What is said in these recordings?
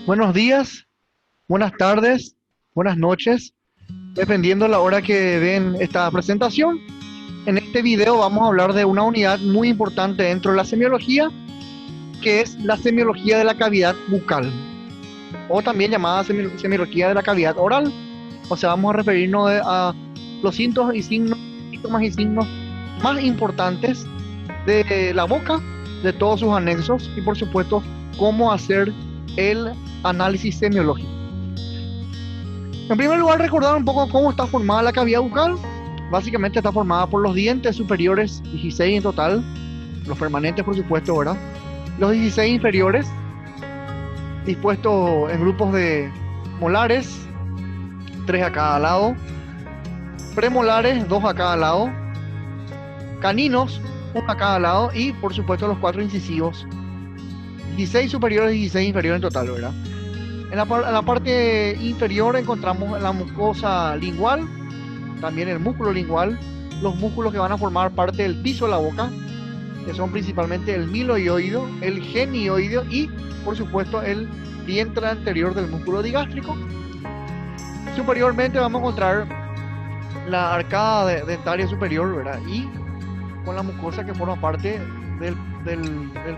Buenos días, buenas tardes, buenas noches, dependiendo la hora que ven esta presentación. En este video vamos a hablar de una unidad muy importante dentro de la semiología, que es la semiología de la cavidad bucal, o también llamada semiología de la cavidad oral. O sea, vamos a referirnos a los síntomas y signos más importantes de la boca, de todos sus anexos y por supuesto cómo hacer el análisis semiológico. En primer lugar, recordar un poco cómo está formada la cavidad bucal. Básicamente está formada por los dientes superiores, 16 en total, los permanentes por supuesto, ¿verdad? Los 16 inferiores, dispuestos en grupos de molares, 3 a cada lado, premolares, 2 a cada lado, caninos, 1 a cada lado y por supuesto los 4 incisivos, 16 superiores y 16 inferiores en total, ¿verdad? En la parte inferior encontramos la mucosa lingual, también el músculo lingual, los músculos que van a formar parte del piso de la boca, que son principalmente el miloioideo, el genioideo y, por supuesto, el vientre anterior del músculo digástrico. Superiormente vamos a encontrar la arcada dentaria superior, ¿verdad? Y con la mucosa que forma parte del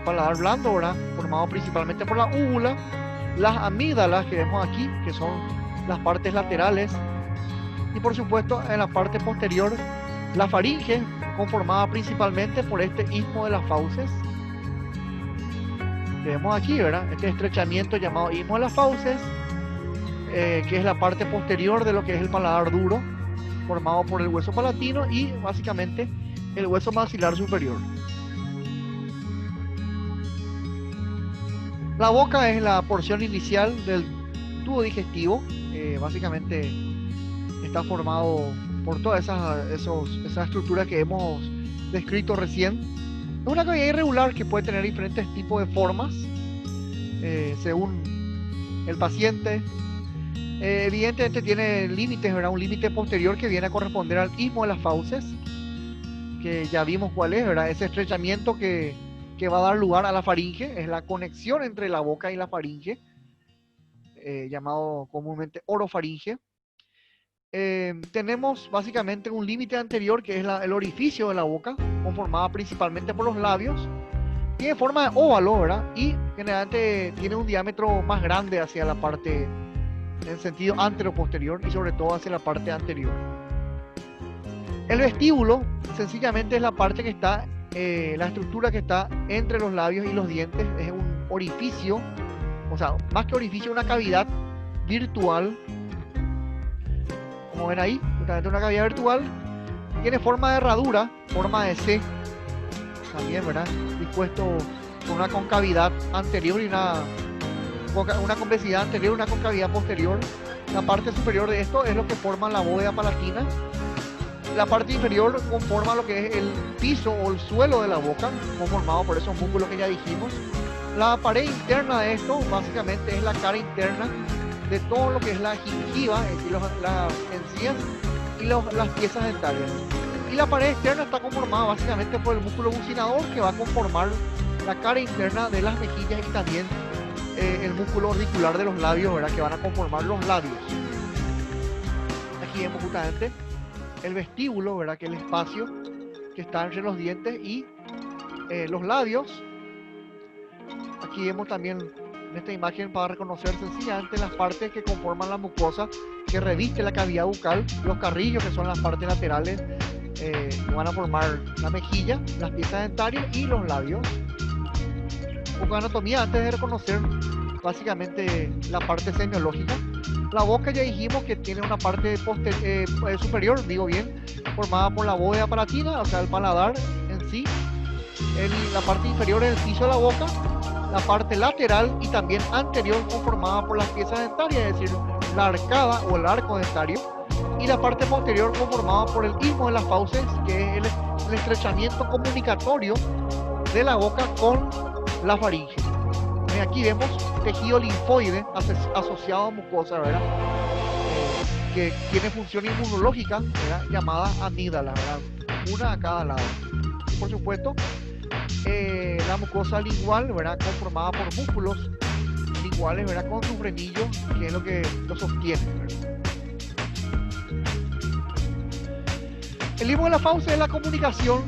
paladar blando, ¿verdad? Formado principalmente por la úvula, las amígdalas que vemos aquí, que son las partes laterales, y por supuesto en la parte posterior la faringe, conformada principalmente por este istmo de las fauces que vemos aquí, ¿verdad? Este estrechamiento llamado istmo de las fauces, que es la parte posterior de lo que es el paladar duro, formado por el hueso palatino y básicamente el hueso maxilar superior. La boca es la porción inicial del tubo digestivo, básicamente está formado por todas esas estructuras que hemos descrito recién. Es una cavidad irregular que puede tener diferentes tipos de formas según el paciente. Evidentemente tiene límites, ¿verdad? Un límite posterior que viene a corresponder al istmo de las fauces, que ya vimos cuál es, ¿verdad? Ese estrechamiento que va a dar lugar a la faringe, es la conexión entre la boca y la faringe, llamado comúnmente orofaringe. Tenemos básicamente un límite anterior que es el orificio de la boca, conformado principalmente por los labios. Tiene forma de óvalo, ¿verdad? Y generalmente tiene un diámetro más grande hacia la parte, en sentido antero-posterior y sobre todo hacia la parte anterior. El vestíbulo sencillamente es la parte que está, la estructura que está entre los labios y los dientes. Es un orificio, o sea, más que orificio, una cavidad virtual. Como ven ahí, justamente una cavidad virtual. Tiene forma de herradura, forma de C, también, ¿verdad? Dispuesto con una concavidad anterior y una convexidad anterior y una concavidad posterior. La parte superior de esto es lo que forma la bóveda palatina. La parte inferior conforma lo que es el piso o el suelo de la boca, conformado por esos músculos que ya dijimos. La pared interna de esto básicamente es la cara interna de todo lo que es la gingiva, es decir, las encías y las piezas dentarias. Y la pared externa está conformada básicamente por el músculo bucinador, que va a conformar la cara interna de las mejillas, y también el músculo orbicular de los labios, ¿verdad? Que van a conformar los labios. Aquí vemos justamente el vestíbulo, ¿verdad? Que es el espacio que está entre los dientes y los labios. Aquí vemos también en esta imagen, para reconocer sencillamente las partes que conforman la mucosa que reviste la cavidad bucal, los carrillos, que son las partes laterales que van a formar la mejilla, las piezas dentarias y los labios. Un poco de anatomía antes de reconocer básicamente la parte semiológica. La boca ya dijimos que tiene una parte superior, digo bien, formada por la bóveda palatina, o sea, el paladar en sí. La parte inferior es el piso de la boca, la parte lateral y también anterior conformada por las piezas dentarias, es decir, la arcada o el arco dentario, y la parte posterior conformada por el istmo de las fauces, que es el estrechamiento comunicatorio de la boca con la faringe. Aquí vemos tejido linfoide asociado a mucosa, ¿verdad? Que tiene función inmunológica, ¿verdad? Llamada amígdala, ¿verdad? Una a cada lado. Y por supuesto, la mucosa lingual, ¿verdad? Conformada por músculos iguales, ¿verdad? Con su frenillo, que es lo que lo sostiene, ¿verdad? El limbo de la fauce es la comunicación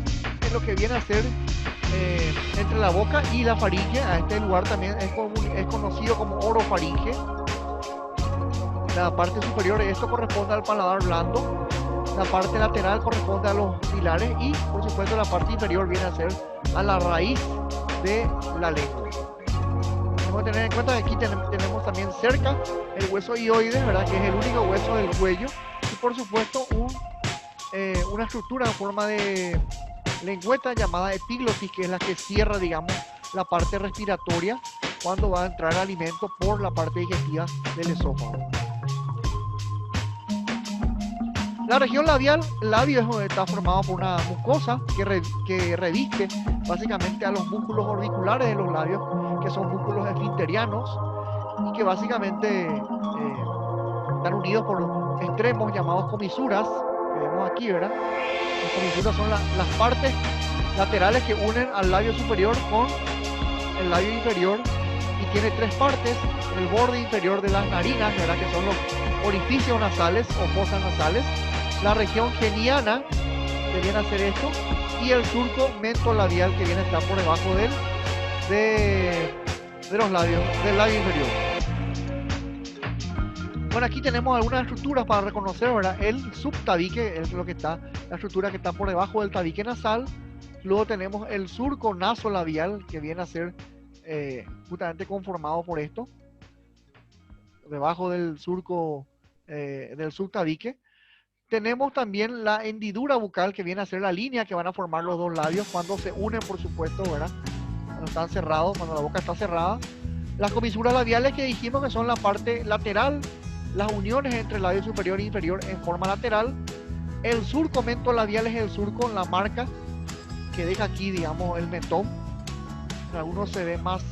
en lo que viene a ser entre la boca y la faringe. A este lugar también es conocido como orofaringe. La parte superior, esto corresponde al paladar blando. La parte lateral corresponde a los pilares y, por supuesto, la parte inferior viene a ser a la raíz de la lengua. Tenemos que tener en cuenta que aquí tenemos también cerca el hueso hioides, ¿verdad? Que es el único hueso del cuello. Y, por supuesto, una estructura en forma de lengüeta llamada epiglotis, que es la que cierra, digamos, la parte respiratoria cuando va a entrar el alimento por la parte digestiva del esófago. La región labial, el labio está formado por una mucosa que reviste básicamente a los músculos orbiculares de los labios, que son músculos esfinterianos y que básicamente están unidos por extremos llamados comisuras, que vemos aquí, ¿verdad? Las comisuras son las partes laterales que unen al labio superior con el labio inferior y tiene tres partes: el borde inferior de las narinas, ¿verdad? Que son los orificios nasales o fosas nasales, la región geniana, que viene a ser esto, y el surco mentolabial, que viene a estar por debajo de los labios, del labio inferior. Bueno, aquí tenemos algunas estructuras para reconocer, ¿verdad? El subtabique es lo que está, la estructura que está por debajo del tabique nasal. Luego tenemos el surco nasolabial, que viene a ser justamente conformado por esto, debajo del surco del subtabique. Tenemos también la hendidura bucal, que viene a ser la línea que van a formar los dos labios cuando se unen, por supuesto, ¿verdad? Cuando están cerrados, cuando la boca está cerrada. Las comisuras labiales, que dijimos que son la parte lateral, las uniones entre el labio superior e inferior en forma lateral. El surco mentolabial es el surco, la marca que deja aquí, digamos, el mentón. En algunos se ve más,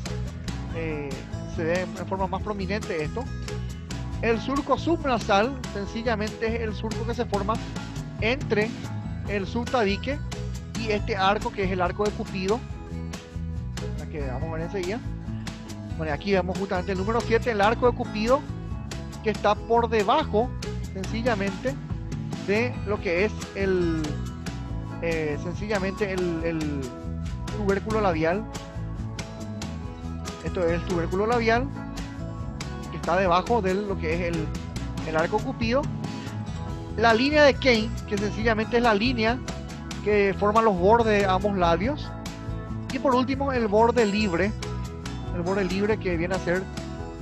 se ve en forma más prominente esto. El surco subnasal sencillamente es el surco que se forma entre el subtabique y este arco, que es el arco de Cupido, la que vamos a ver enseguida. Bueno, aquí vemos justamente el número 7, el arco de Cupido, que está por debajo sencillamente de lo que es sencillamente el tubérculo labial. Esto es el tubérculo labial, que está debajo de lo que es el arco Cupido. La línea de Kane, que sencillamente es la línea que forma los bordes de ambos labios. Y por último, el borde libre, que viene a ser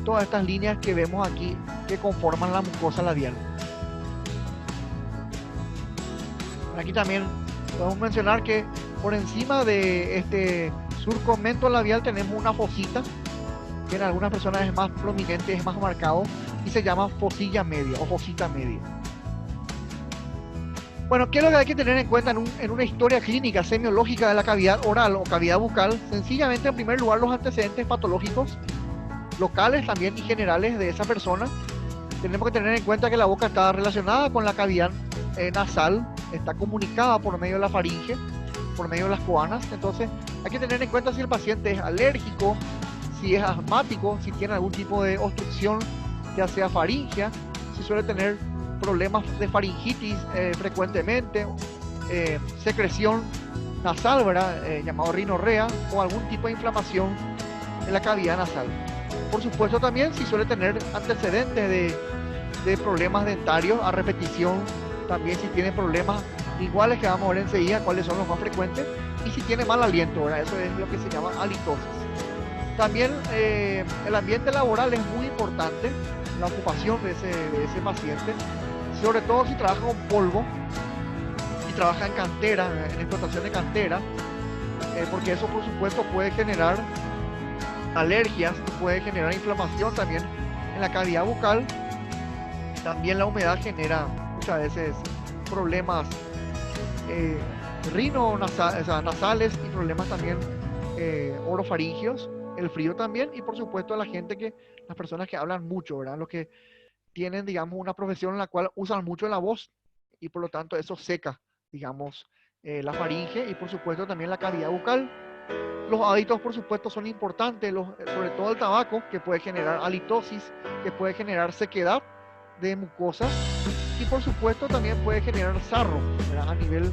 todas estas líneas que vemos aquí que conforman la mucosa labial. Aquí también podemos mencionar que por encima de este surco mentolabial tenemos una fosita, que en algunas personas es más prominente, es más marcado, y se llama fosilla media o fosita media. Bueno, ¿qué es lo que hay que tener en cuenta en una historia clínica semiológica de la cavidad oral o cavidad bucal? Sencillamente, en primer lugar, los antecedentes patológicos locales también y generales de esa persona. Tenemos que tener en cuenta que la boca está relacionada con la cavidad nasal, está comunicada por medio de la faringe, por medio de las coanas. Entonces hay que tener en cuenta si el paciente es alérgico, si es asmático, si tiene algún tipo de obstrucción, ya sea faringea, si suele tener problemas de faringitis frecuentemente, secreción nasal, ¿verdad? Llamado rinorrea, o algún tipo de inflamación en la cavidad nasal. Por supuesto también si suele tener antecedentes de problemas dentarios a repetición, también si tiene problemas iguales que vamos a ver enseguida cuáles son los más frecuentes, y si tiene mal aliento, ¿verdad? Eso es lo que se llama halitosis. También el ambiente laboral es muy importante, la ocupación de ese paciente, sobre todo si trabaja con polvo, si trabaja en cantera, en explotación de cantera, porque eso por supuesto puede generar alergias, puede generar inflamación también en la cavidad bucal. También la humedad genera muchas veces problemas nasales y problemas también orofaringios, el frío también, y por supuesto las personas que hablan mucho, ¿verdad? Los que tienen, digamos, una profesión en la cual usan mucho la voz y por lo tanto eso seca, digamos, la faringe y por supuesto también la cavidad bucal. Los hábitos, por supuesto, son importantes, sobre todo el tabaco, que puede generar halitosis, que puede generar sequedad de mucosas y, por supuesto, también puede generar sarro, ¿verdad? A nivel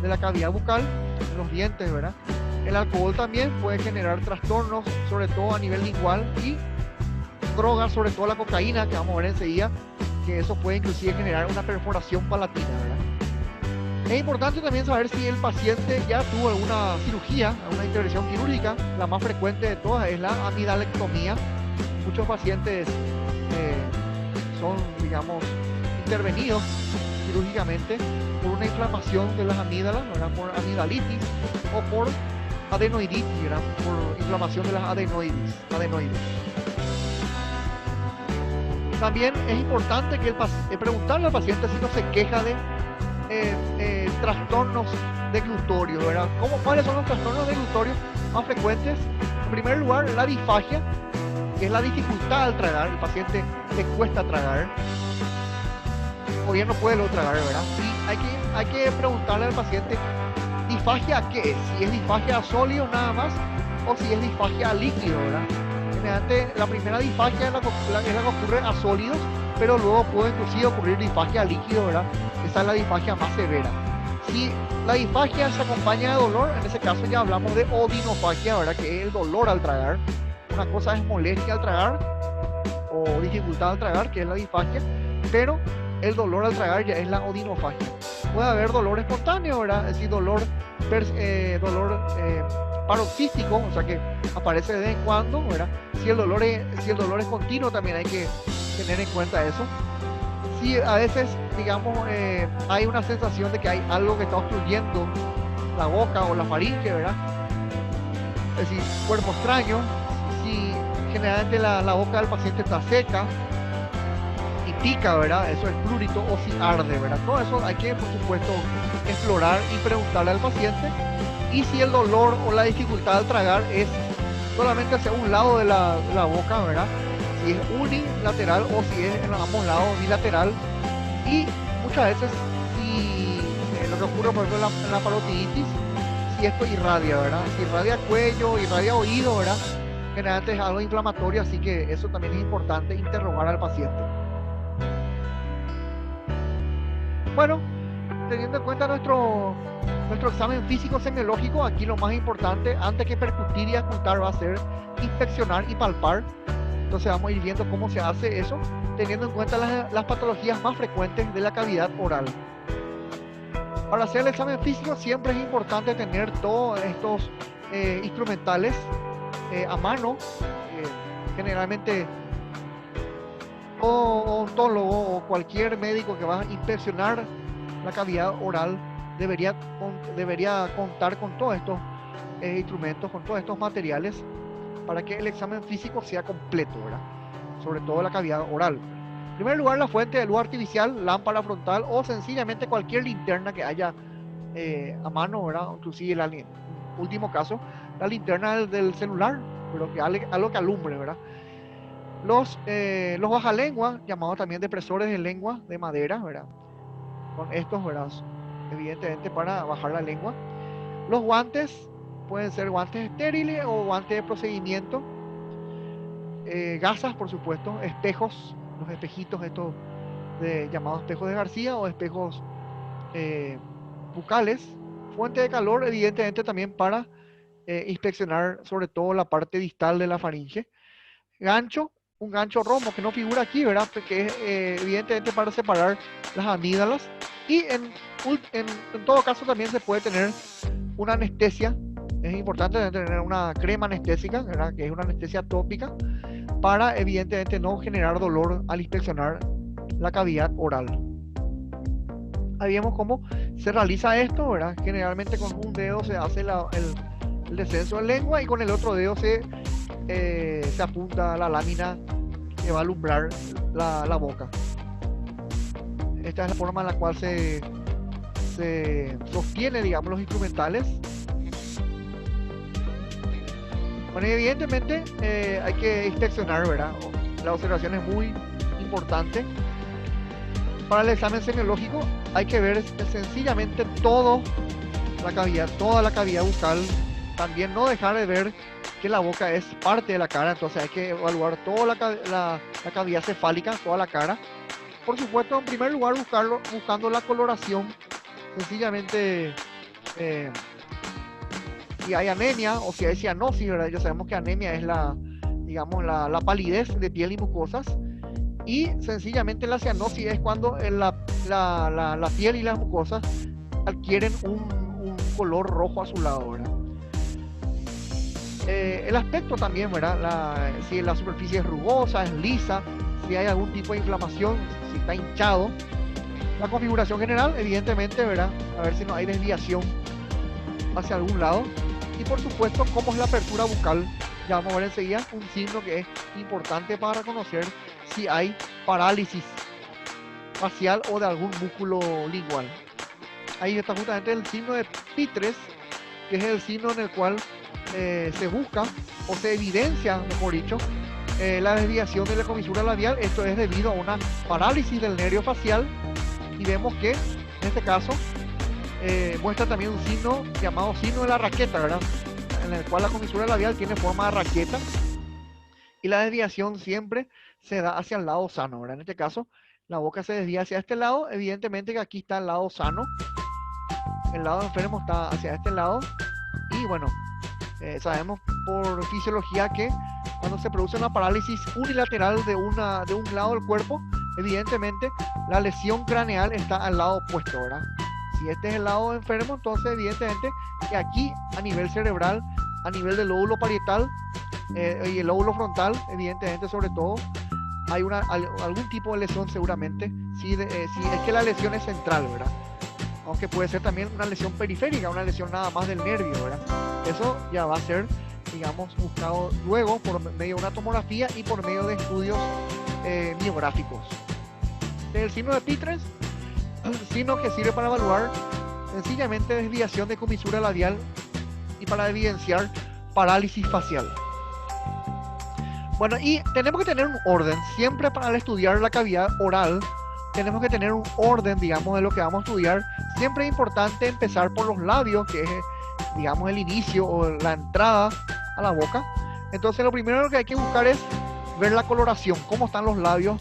de la cavidad bucal, en los dientes, ¿verdad? El alcohol también puede generar trastornos, sobre todo a nivel lingual, y drogas, sobre todo la cocaína, que vamos a ver enseguida, que eso puede inclusive generar una perforación palatina, ¿verdad? Es importante también saber si el paciente ya tuvo alguna cirugía, alguna intervención quirúrgica. La más frecuente de todas es la amidalectomía. Muchos pacientes son, digamos, intervenidos quirúrgicamente por una inflamación de las amígdalas, ¿verdad? Por amigdalitis o por adenoiditis, ¿verdad? Por inflamación de las adenoides. También es importante que preguntarle al paciente si no se queja de trastornos de glutorio, ¿verdad? ¿Cuáles son los trastornos de glutorio más frecuentes? En primer lugar, la disfagia, que es la dificultad al tragar. El paciente le cuesta tragar o bien no puede lo tragar, ¿verdad? Y hay que preguntarle al paciente, ¿disfagia qué es? Si es disfagia a sólido nada más o si es disfagia a líquido, ¿verdad? Generalmente la primera disfagia es la que ocurre a sólidos, pero luego puede inclusive ocurrir disfagia a líquido, ¿verdad? Esa es la disfagia más severa. Si la disfagia se acompaña de dolor, en ese caso ya hablamos de odinofagia, ¿verdad? Que es el dolor al tragar. Una cosa es molestia al tragar o dificultad al tragar, que es la disfagia, pero el dolor al tragar ya es la odinofagia. Puede haber dolor espontáneo, ¿verdad? Es decir, dolor paroxístico, o sea que aparece de vez en cuando, ¿verdad? Si el dolor es continuo, también hay que tener en cuenta eso. Si a veces, digamos, hay una sensación de que hay algo que está obstruyendo la boca o la faringe, ¿verdad? Es decir, cuerpo extraño. Si generalmente la boca del paciente está seca y pica, ¿verdad? Eso es prurito, o si arde, ¿verdad? Todo eso hay que, por supuesto, explorar y preguntarle al paciente. Y si el dolor o la dificultad al tragar es solamente hacia un lado de la boca, ¿verdad? Si es unilateral o si es en ambos lados bilateral. Y muchas veces, si lo que ocurre, por ejemplo, en la parotiditis, si esto irradia, ¿verdad? Si irradia cuello, irradia oído, ¿verdad? Generalmente es algo inflamatorio, así que eso también es importante interrogar al paciente. Bueno, teniendo en cuenta nuestro examen físico semiológico, aquí lo más importante, antes que percutir y ocultar, va a ser inspeccionar y palpar. Entonces vamos a ir viendo cómo se hace eso, teniendo en cuenta las patologías más frecuentes de la cavidad oral. Para hacer el examen físico siempre es importante tener todos estos instrumentales a mano. Generalmente odontólogo o cualquier médico que va a inspeccionar la cavidad oral debería contar con todos estos instrumentos, con todos estos materiales, para que el examen físico sea completo, ¿verdad? Sobre todo la cavidad oral. En primer lugar, la fuente de luz artificial, lámpara frontal o sencillamente cualquier linterna que haya a mano, ¿verdad? Inclusive en último caso, la linterna del celular, pero que algo que alumbre, ¿verdad? Los bajalenguas, llamados también depresores de lengua de madera, ¿verdad? Con estos, ¿verdad? Evidentemente para bajar la lengua. Los guantes pueden ser guantes estériles o guantes de procedimiento. Gasas, por supuesto. Espejos, los espejitos estos llamados espejos de García o espejos bucales. Fuente de calor, evidentemente también para inspeccionar sobre todo la parte distal de la faringe. Gancho, un gancho romo que no figura aquí, ¿verdad? Que es evidentemente para separar las amígdalas. Y en todo caso también se puede tener una anestesia. Es importante tener una crema anestésica, ¿verdad? Que es una anestesia tópica, para evidentemente no generar dolor al inspeccionar la cavidad oral. Ahí vemos cómo se realiza esto, ¿verdad? Generalmente con un dedo se hace el descenso de lengua y con el otro dedo se apunta la lámina que va a alumbrar la boca. Esta es la forma en la cual se sostiene, digamos, los instrumentales. Bueno, evidentemente hay que inspeccionar, ¿verdad? La observación es muy importante. Para el examen semiológico hay que ver sencillamente toda la cavidad bucal también no dejar de ver que la boca es parte de la cara, entonces hay que evaluar toda la cavidad cefálica, toda la cara. Por supuesto, en primer lugar, buscando la coloración, sencillamente si hay anemia o si hay cianosis, ¿verdad? Ya sabemos que anemia es digamos, la palidez de piel y mucosas, y sencillamente la cianosis es cuando la piel y las mucosas adquieren un color rojo azulado, ¿verdad? El aspecto también, ¿verdad? Si la superficie es rugosa, es lisa, si hay algún tipo de inflamación, si está hinchado. La configuración general, evidentemente, ¿verdad? A ver si no hay desviación hacia algún lado. Y por supuesto, cómo es la apertura bucal. Ya vamos a ver enseguida un signo que es importante para reconocer si hay parálisis facial o de algún músculo lingual. Ahí está justamente el signo de Pitres, que es el signo en el cual se busca o se evidencia, mejor dicho, la desviación de la comisura labial. Esto es debido a una parálisis del nervio facial, y vemos que en este caso muestra también un signo llamado signo de la raqueta, ¿verdad? En el cual la comisura labial tiene forma de raqueta y la desviación siempre se da hacia el lado sano, ¿verdad? En este caso la boca se desvía hacia este lado, evidentemente que aquí está el lado sano, el lado enfermo está hacia este lado. Y bueno, sabemos por fisiología que cuando se produce una parálisis unilateral de un lado del cuerpo, evidentemente la lesión craneal está al lado opuesto, ¿verdad? Si este es el lado enfermo, entonces evidentemente que aquí a nivel cerebral, a nivel del lóbulo parietal y el lóbulo frontal, evidentemente sobre todo, hay algún tipo de lesión seguramente, si es que la lesión es central, ¿verdad? Aunque puede ser también una lesión periférica, una lesión nada más del nervio, ¿verdad? Eso ya va a ser, digamos, buscado luego por medio de una tomografía y por medio de estudios miográficos. El signo de Pitres, un signo que sirve para evaluar sencillamente desviación de comisura labial y para evidenciar parálisis facial. Bueno, y tenemos que tener un orden, siempre para estudiar la cavidad oral, tenemos que tener un orden, digamos, de lo que vamos a estudiar. Siempre es importante empezar por los labios, que es, digamos, el inicio o la entrada a la boca. Entonces lo primero que hay que buscar es ver la coloración, cómo están los labios,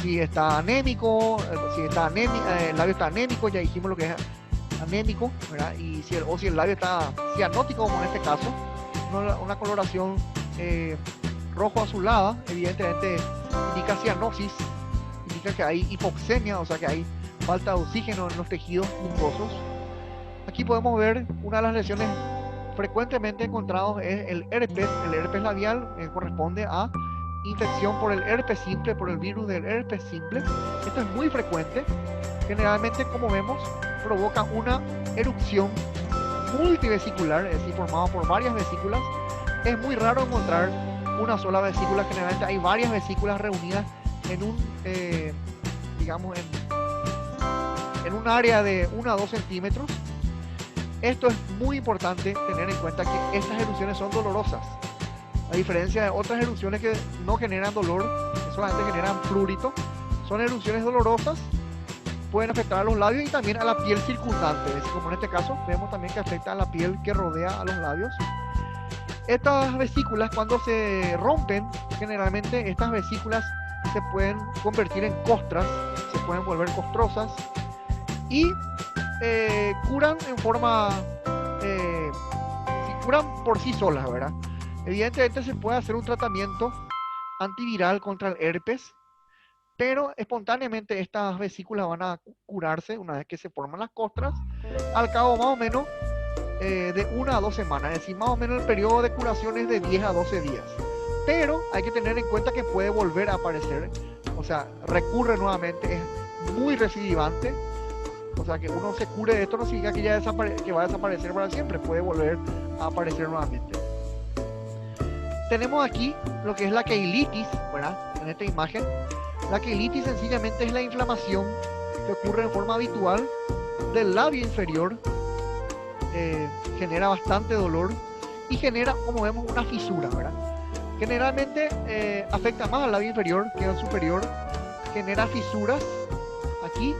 si está anémico, si está el labio está anémico, ya dijimos lo que es anémico, ¿verdad? Y si el labio está cianótico, como en este caso, una coloración rojo azulada, evidentemente indica cianosis, indica que hay hipoxemia, o sea que hay falta de oxígeno en los tejidos mucosos. Aquí podemos ver una de las lesiones frecuentemente encontradas es el herpes labial, corresponde a infección por el herpes simple, por el virus del herpes simple. Esto es muy frecuente. Generalmente, como vemos, provoca una erupción multivesicular, es decir, formada por varias vesículas. Es muy raro encontrar una sola vesícula, generalmente hay varias vesículas reunidas en un, digamos, en un área de 1 a 2 centímetros. Esto es muy importante tener en cuenta que estas erupciones son dolorosas. A diferencia de otras erupciones que no generan dolor, que solamente generan prurito, son erupciones dolorosas, pueden afectar a los labios y también a la piel circundante. Es decir, como en este caso, vemos también que afecta a la piel que rodea a los labios. Estas vesículas, cuando se rompen, generalmente estas vesículas se pueden convertir en costras, se pueden volver costrosas y curan en forma, curan por sí solas, ¿verdad? Evidentemente se puede hacer un tratamiento antiviral contra el herpes, pero espontáneamente estas vesículas van a curarse una vez que se forman las costras, al cabo más o menos de 1 a 2 semanas, es decir, más o menos el periodo de curación es de 10 a 12 días. Pero hay que tener en cuenta que puede volver a aparecer, o sea, recurre nuevamente, es muy recidivante. O sea, que uno se cure de esto no significa que que va a desaparecer para siempre, puede volver a aparecer nuevamente. Tenemos aquí lo que es la queilitis, ¿verdad? En esta imagen. La queilitis sencillamente es la inflamación que ocurre en forma habitual del labio inferior, genera bastante dolor y genera, como vemos, una fisura, ¿verdad? Generalmente afecta más al labio inferior que al superior, genera fisuras aquí.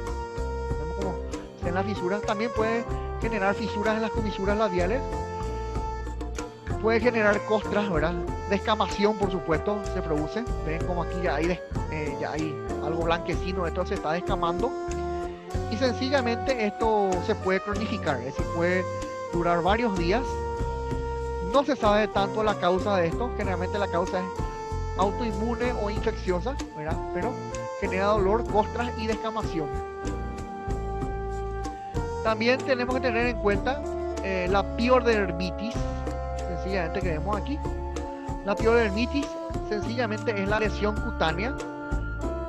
En las fisuras también puede generar fisuras en las comisuras labiales. puede generar costras, ¿verdad? Descamación, por supuesto, se produce. Ven como aquí ya hay algo blanquecino, esto se está descamando. Y sencillamente esto se puede cronificar, es decir, puede durar varios días. No se sabe tanto la causa de esto, generalmente la causa es autoinmune o infecciosa, ¿verdad? Pero genera dolor, costras y descamación. También tenemos que tener en cuenta la piodermitis, sencillamente que vemos aquí. La piodermitis sencillamente es la lesión cutánea,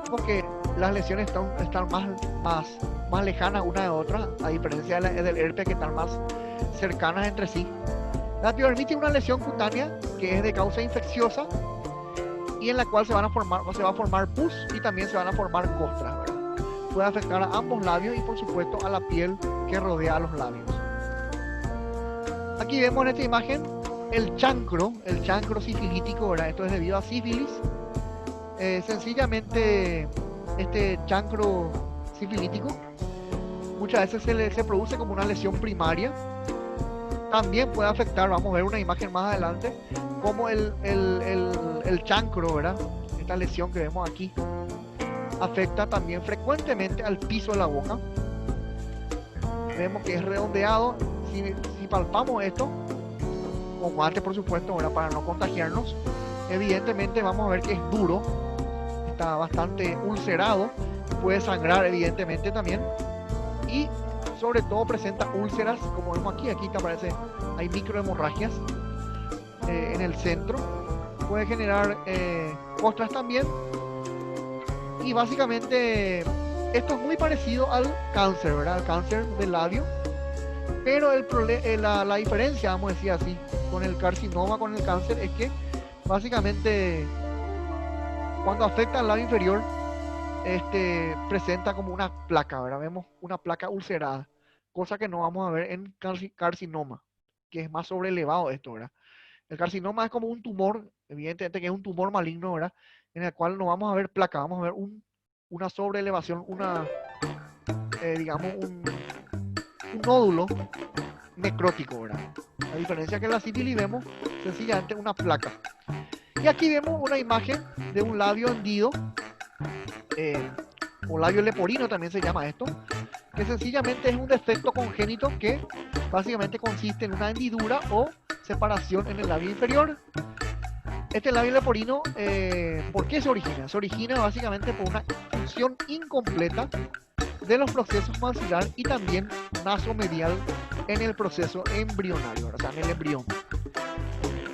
porque las lesiones están más lejanas una de otra, a diferencia del herpes que están más cercanas entre sí. La piodermitis es una lesión cutánea que es de causa infecciosa y en la cual se va a formar pus y también se van a formar costras, ¿verdad? Puede afectar a ambos labios y por supuesto a la piel que rodea a los labios. Aquí vemos en esta imagen el chancro sifilítico, ¿verdad? Esto es debido a sífilis. Sencillamente este chancro sifilítico muchas veces se produce como una lesión primaria. También puede afectar, vamos a ver una imagen más adelante, como el chancro, ¿verdad? Esta lesión que vemos aquí afecta también frecuentemente al piso de la boca. Vemos que es redondeado. Si palpamos esto con guantes, por supuesto, ¿verdad? Para no contagiarnos, evidentemente vamos a ver que es duro, está bastante ulcerado, puede sangrar evidentemente también, y sobre todo presenta úlceras, como vemos aquí te aparece, hay microhemorragias en el centro, puede generar costras también, y básicamente esto es muy parecido al cáncer, ¿verdad? Al cáncer del labio, pero la diferencia, vamos a decir así, con el carcinoma, con el cáncer, es que básicamente cuando afecta al labio inferior, presenta como una placa, ¿verdad? Vemos una placa ulcerada, cosa que no vamos a ver en carcinoma, que es más sobrelevado esto, ¿verdad? El carcinoma es como un tumor, evidentemente que es un tumor maligno, ¿verdad? En el cual no vamos a ver placa, vamos a ver una sobreelevación, digamos, un nódulo necrótico, ¿verdad? A diferencia que en la sífilis vemos sencillamente una placa. Y aquí vemos una imagen de un labio hendido, o labio leporino también se llama esto, que sencillamente es un defecto congénito que básicamente consiste en una hendidura o separación en el labio inferior. Este labio leporino, ¿por qué se origina? Se origina básicamente por una función incompleta de los procesos maxilar y también nasomedial en el proceso embrionario, o sea, en el embrión.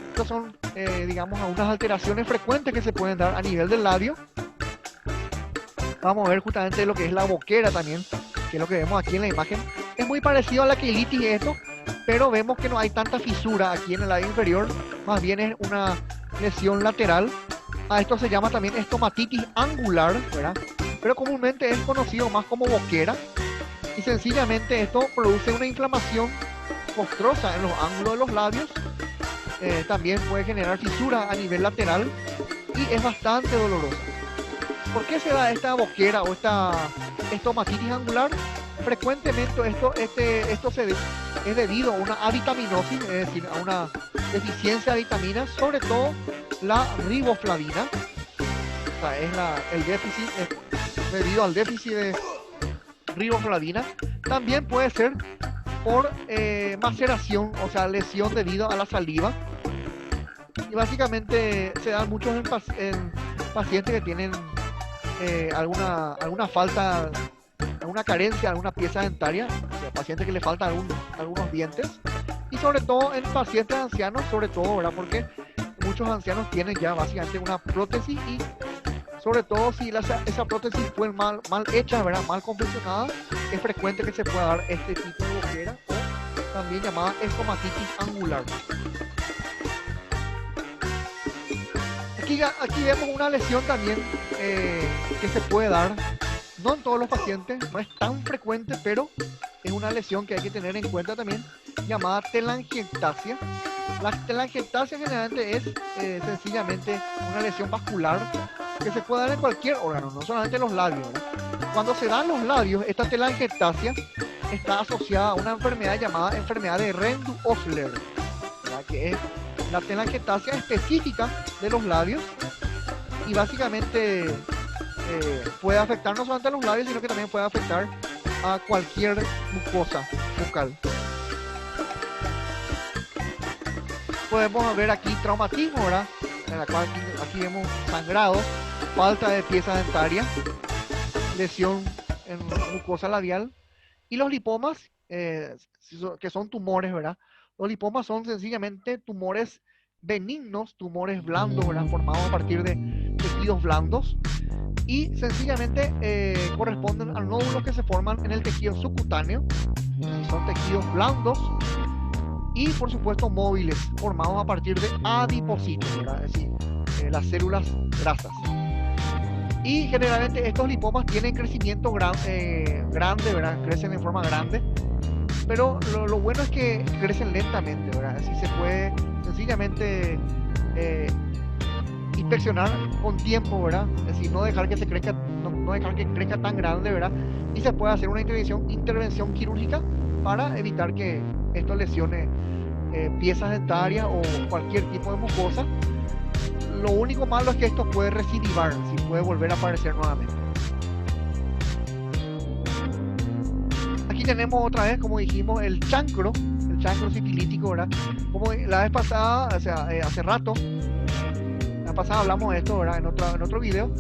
Estas son, digamos, algunas alteraciones frecuentes que se pueden dar a nivel del labio. Vamos a ver justamente lo que es la boquera también, que es lo que vemos aquí en la imagen. Es muy parecido a la quilitis esto, pero vemos que no hay tanta fisura aquí en el labio inferior, más bien es una lesión lateral. A esto se llama también estomatitis angular, ¿verdad? Pero comúnmente es conocido más como boquera, y sencillamente esto produce una inflamación costrosa en los ángulos de los labios. También puede generar fisura a nivel lateral y es bastante doloroso. ¿Por qué se da esta boquera o esta estomatitis angular? Frecuentemente esto es debido a una avitaminosis, es decir, a una deficiencia de vitaminas, sobre todo la riboflavina. O sea, el déficit es debido al déficit de riboflavina. También puede ser por maceración, o sea, lesión debido a la saliva. Y básicamente se dan muchos en pacientes que tienen alguna falta, alguna carencia, alguna pieza dentaria, o sea, pacientes que le faltan algunos dientes, y sobre todo en pacientes ancianos, sobre todo, ¿verdad? Porque muchos ancianos tienen ya básicamente una prótesis, y sobre todo si esa prótesis fue mal hecha, ¿verdad? Mal confeccionada, es frecuente que se pueda dar este tipo de boquera, o también llamada estomatitis angular. Aquí vemos una lesión también que se puede dar, no en todos los pacientes, no es tan frecuente, pero es una lesión que hay que tener en cuenta también, llamada telangiectasia. La telangiectasia generalmente es sencillamente una lesión vascular que se puede dar en cualquier órgano, no solamente en los labios, ¿verdad? Cuando se dan los labios, esta telangiectasia está asociada a una enfermedad llamada enfermedad de Rendu-Osler, ¿verdad? Que es la telangiectasia específica de los labios y básicamente puede afectar no solamente a los labios, sino que también puede afectar a cualquier mucosa bucal. Podemos ver aquí traumatismo, ¿verdad? En la cual aquí vemos sangrado, falta de pieza dentaria, lesión en mucosa labial y los lipomas, que son tumores, ¿verdad? Los lipomas son sencillamente tumores benignos, tumores blandos, ¿verdad? Formados a partir de tejidos blandos y sencillamente corresponden a nódulos que se forman en el tejido subcutáneo. Son tejidos blandos y por supuesto móviles, formados a partir de adipocitos, ¿verdad? Es decir, las células grasas. Y generalmente estos lipomas tienen crecimiento grande, ¿verdad? Crecen en forma grande, pero lo bueno es que crecen lentamente, ¿verdad? Así se puede sencillamente inspeccionar con tiempo, ¿verdad? Es decir, no dejar que se crezca, no dejar que crezca tan grande, ¿verdad? Y se puede hacer una intervención quirúrgica para evitar que esto lesione piezas dentarias o cualquier tipo de mucosa. Lo único malo es que esto puede recidivar, si puede volver a aparecer nuevamente. Aquí tenemos otra vez, como dijimos, el chancro sifilítico, ¿verdad? Como la vez pasada, o sea, hace rato, la pasada hablamos de esto, ¿verdad? En otro video,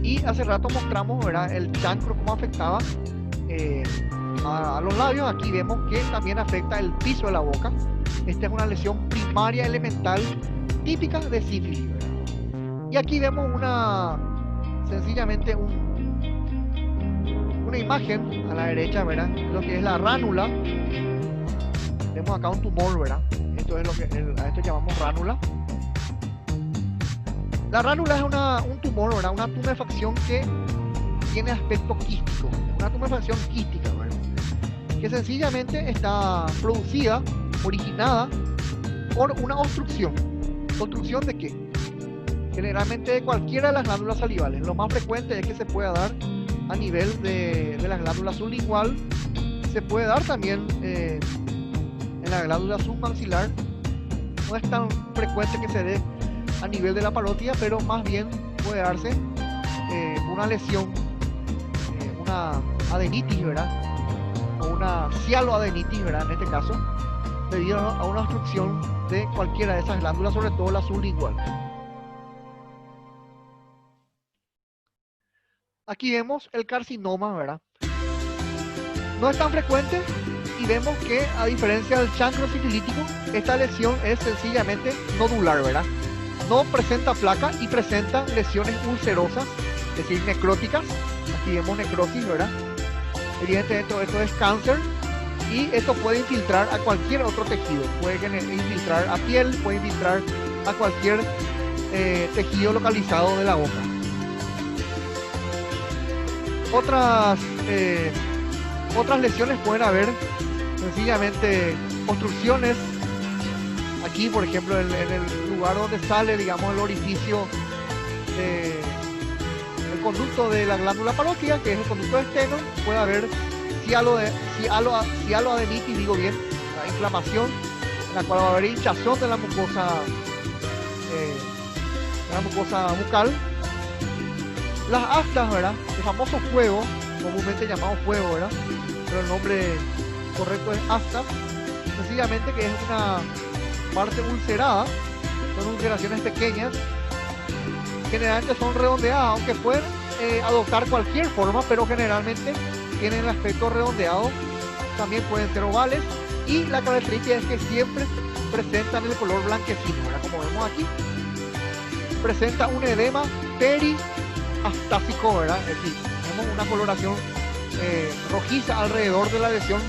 y hace rato mostramos, ¿verdad? El chancro, cómo afectaba a los labios. Aquí vemos que también afecta el piso de la boca. Esta es una lesión primaria elemental típica de sífilis, ¿verdad? Y aquí vemos sencillamente una imagen a la derecha, ¿verdad? Lo que es la ránula. Vemos acá un tumor, ¿verdad? Esto es lo que a esto llamamos ránula. La ránula es un tumor, ¿verdad? Una tumefacción que tiene aspecto quístico, una tumefacción quística, ¿verdad? Que sencillamente está producida, originada por una obstrucción. ¿Obstrucción de qué? Generalmente de cualquiera de las glándulas salivales. Lo más frecuente es que se pueda dar a nivel de la glándula sublingual, se puede dar también en la glándula submaxilar. No es tan frecuente que se dé a nivel de la parótida, pero más bien puede darse una lesión, una adenitis, ¿verdad? O una cialoadenitis, ¿verdad? En este caso, debido a una obstrucción de cualquiera de esas glándulas, sobre todo la sublingual. Aquí vemos el carcinoma, ¿verdad? No es tan frecuente y vemos que, a diferencia del chancro sifilítico, esta lesión es sencillamente nodular, ¿verdad? No presenta placa y presenta lesiones ulcerosas, es decir, necróticas. Aquí vemos necrosis, ¿verdad? Evidentemente esto es cáncer y esto puede infiltrar a cualquier otro tejido. Puede infiltrar a piel, puede infiltrar a cualquier tejido localizado de la boca. Otras lesiones pueden haber sencillamente obstrucciones. Aquí, por ejemplo, en el lugar donde sale, digamos, el orificio, el conducto de la glándula parótida, que es el conducto de esteno, puede haber cialoadenitis, digo bien, la inflamación, en la cual va a haber hinchazón de la mucosa bucal. Las aftas, ¿verdad? El famoso fuego, comúnmente llamado fuego, ¿verdad? Pero el nombre correcto es afta. Sencillamente que es una parte ulcerada, son ulceraciones pequeñas, generalmente son redondeadas, aunque pueden adoptar cualquier forma, pero generalmente tienen el aspecto redondeado. También pueden ser ovales y la característica es que siempre presentan el color blanquecino, ¿verdad? Como vemos aquí, presenta un edema periaftásico, ¿verdad? Es decir, tenemos una coloración rojiza alrededor de la lesión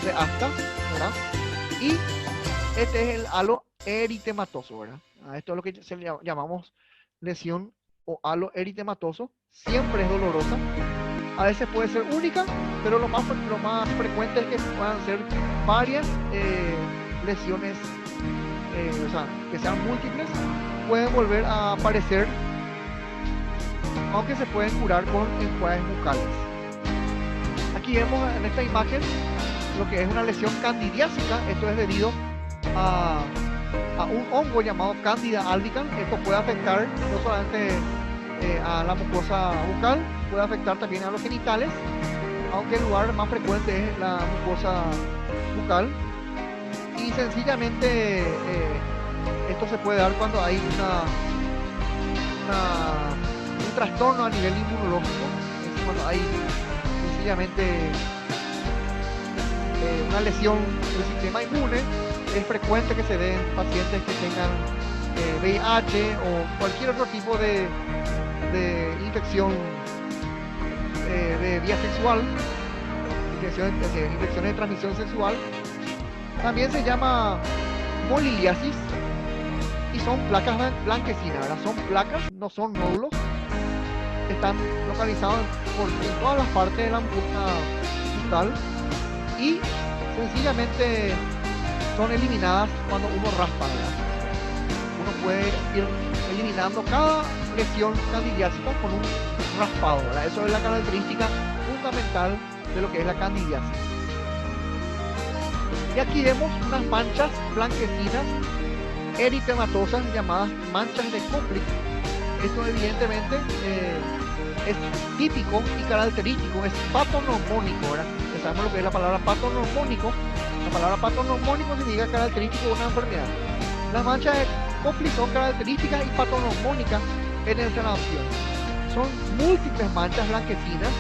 de afta, ¿verdad? Y este es el halo eritematoso, ¿verdad? Esto es lo que llamamos lesión o halo eritematoso. Siempre es dolorosa. A veces puede ser única, pero lo más frecuente es que puedan ser varias lesiones, o sea, que sean múltiples. Pueden volver a aparecer, aunque se pueden curar con enjuagues bucales. Aquí vemos en esta imagen lo que es una lesión candidiásica. Esto es debido a a un hongo llamado Candida albicans. Esto puede afectar no solamente a la mucosa bucal, puede afectar también a los genitales, aunque el lugar más frecuente es la mucosa bucal. Y sencillamente esto se puede dar cuando hay un trastorno a nivel inmunológico. Es cuando hay sencillamente una lesión del sistema inmune. Es frecuente que se den pacientes que tengan VIH o cualquier otro tipo de infección de vía sexual, infecciones de transmisión sexual. También se llama moliliasis y son placas blanquecinas, ¿verdad? Son placas, no son nódulos. Están localizados en todas las partes de la mucosa bucal y sencillamente son eliminadas cuando uno raspa, ¿verdad? Uno puede ir eliminando cada lesión candidiásica con un raspado, ¿verdad? Eso es la característica fundamental de lo que es la candidiasis. Y aquí vemos unas manchas blanquecinas eritematosas llamadas manchas de Koplik. Esto evidentemente es típico y característico, es patoneumónico, ¿verdad? Ya sabemos lo que es la palabra patoneumónico. La palabra patoneumónico significa característico de una enfermedad. Las manchas de Koplik son características y patoneumónicas en esta nación. Son múltiples manchas blanquecinas.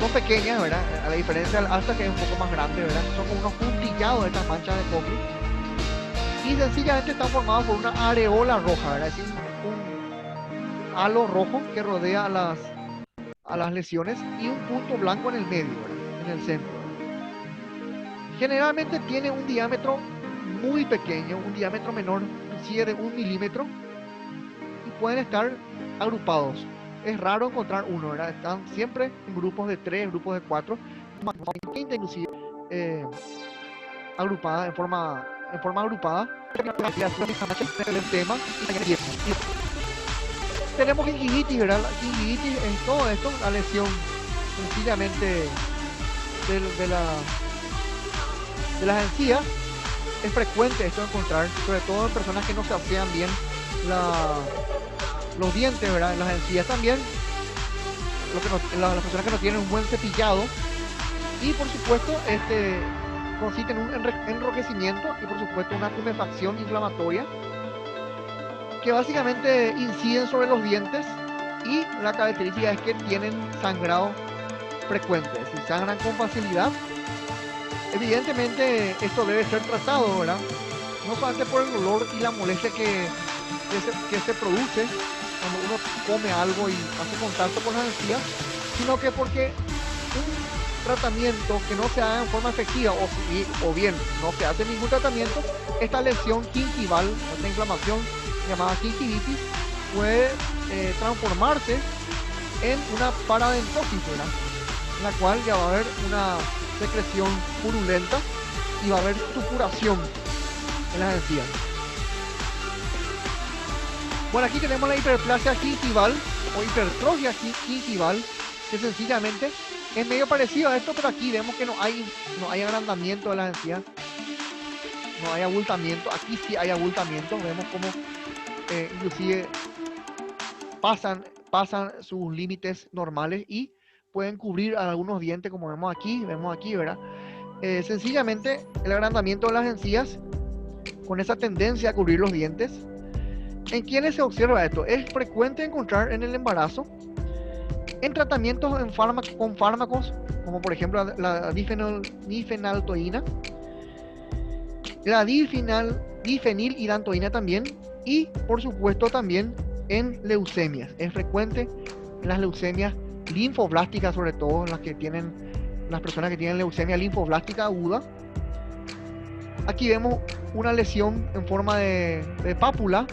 Son pequeñas, ¿verdad? A la diferencia del asta, que es un poco más grande, ¿verdad? Son como unos puntillados de estas manchas de Koplik. Y sencillamente están formados por una areola roja, ¿verdad? Es decir, un halo rojo que rodea a las lesiones y un punto blanco en el medio, ¿verdad? En el centro. Generalmente tiene un diámetro muy pequeño, un diámetro menor, inclusive de 1 milímetro, y pueden estar agrupados. Es raro encontrar uno, ¿verdad? Están siempre en grupos de 3, grupos de 4, inclusive agrupadas en forma agrupada. Tenemos gingivitis, ¿verdad? La gingivitis es todo esto, la lesión sencillamente de las encías. Es frecuente esto encontrar, sobre todo en personas que no se asean bien los dientes, ¿verdad? Las encías también, las personas que no tienen un buen cepillado, y por supuesto consiste en un enrojecimiento y por supuesto una tumefacción inflamatoria que básicamente inciden sobre los dientes, y la característica es que tienen sangrado frecuente, es decir, sangran con facilidad. Evidentemente esto debe ser tratado, ¿verdad? No solamente por el dolor y la molestia que se produce cuando uno come algo y hace contacto con las encías, sino que porque un tratamiento que no se haga en forma efectiva o bien no se hace ningún tratamiento, esta lesión gingival, esta inflamación llamada gingivitis, puede transformarse en una paradentosis, ¿verdad? En la cual ya va a haber una secreción purulenta y va a haber supuración en las encías. Bueno, aquí tenemos la hiperplasia gingival o hipertrofia gingival, que sencillamente es medio parecido a esto, pero aquí vemos que no hay agrandamiento de las encías, no hay abultamiento. Aquí sí hay abultamiento, vemos como inclusive pasan sus límites normales y pueden cubrir algunos dientes, como vemos aquí, ¿verdad? Sencillamente el agrandamiento de las encías con esa tendencia a cubrir los dientes. ¿En quiénes se observa esto? Es frecuente encontrar en el embarazo, en tratamientos con fármacos, como por ejemplo la difenaltoína, la difenilidantoína también, y por supuesto también en leucemias. Es frecuente en las leucemias linfoblásticas, sobre todo las personas que tienen leucemia linfoblástica aguda. Aquí vemos una lesión en forma de pápula.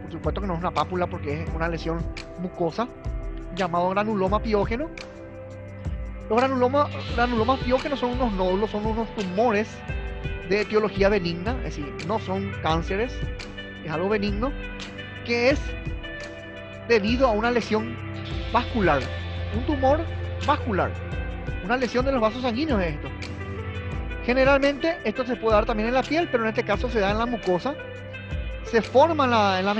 Por supuesto que no es una pápula porque es una lesión mucosa, llamado granuloma piógeno. Los granulomas piógenos son unos nódulos, son unos tumores de etiología benigna, es decir, no son cánceres, es algo benigno, que es debido a una lesión vascular, un tumor vascular, una lesión de los vasos sanguíneos es esto. Generalmente esto se puede dar también en la piel, pero en este caso se da en la mucosa. Se forma en la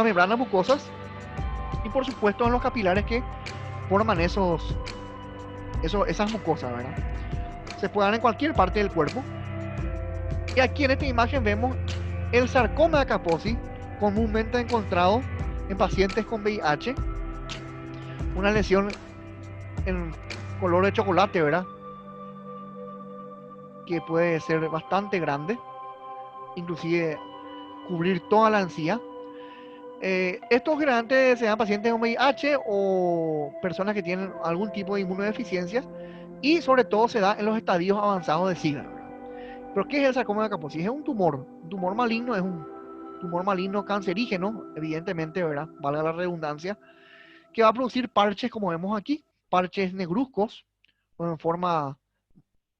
membrana mucosas y por supuesto en los capilares que forman esas mucosas, ¿verdad? Se puede dar en cualquier parte del cuerpo. Y aquí en esta imagen vemos el sarcoma de Kaposi, comúnmente encontrado en pacientes con VIH. Una lesión en color de chocolate, ¿verdad? Que puede ser bastante grande, inclusive cubrir toda la encía. Estos generalmente se dan pacientes con VIH o personas que tienen algún tipo de inmunodeficiencia y sobre todo se da en los estadios avanzados de SIDA, ¿verdad? ¿Pero qué es el sarcoma de Kaposi? Es un tumor maligno, es un tumor maligno cancerígeno, evidentemente, ¿verdad? Valga la redundancia, que va a producir parches como vemos aquí, parches negruzcos o en forma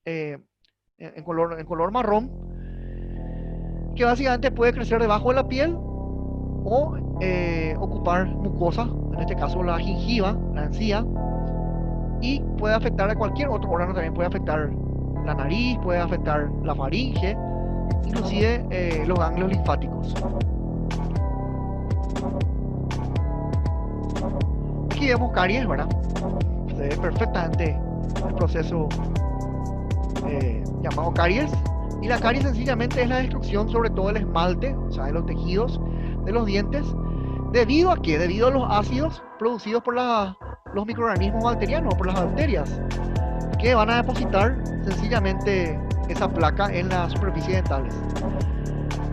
en color marrón, que básicamente puede crecer debajo de la piel o ocupar mucosa, en este caso la gingiva, la encía, y puede afectar a cualquier otro órgano, también puede afectar la nariz, puede afectar la faringe, inclusive los ganglios linfáticos. Aquí vemos caries, ¿verdad? Se ve perfectamente el proceso llamado caries. Y la caries sencillamente es la destrucción sobre todo del esmalte, o sea, de los tejidos de los dientes. ¿Debido a qué? Debido a los ácidos producidos por los microorganismos bacterianos, por las bacterias, que van a depositar sencillamente esa placa en la superficie dentales.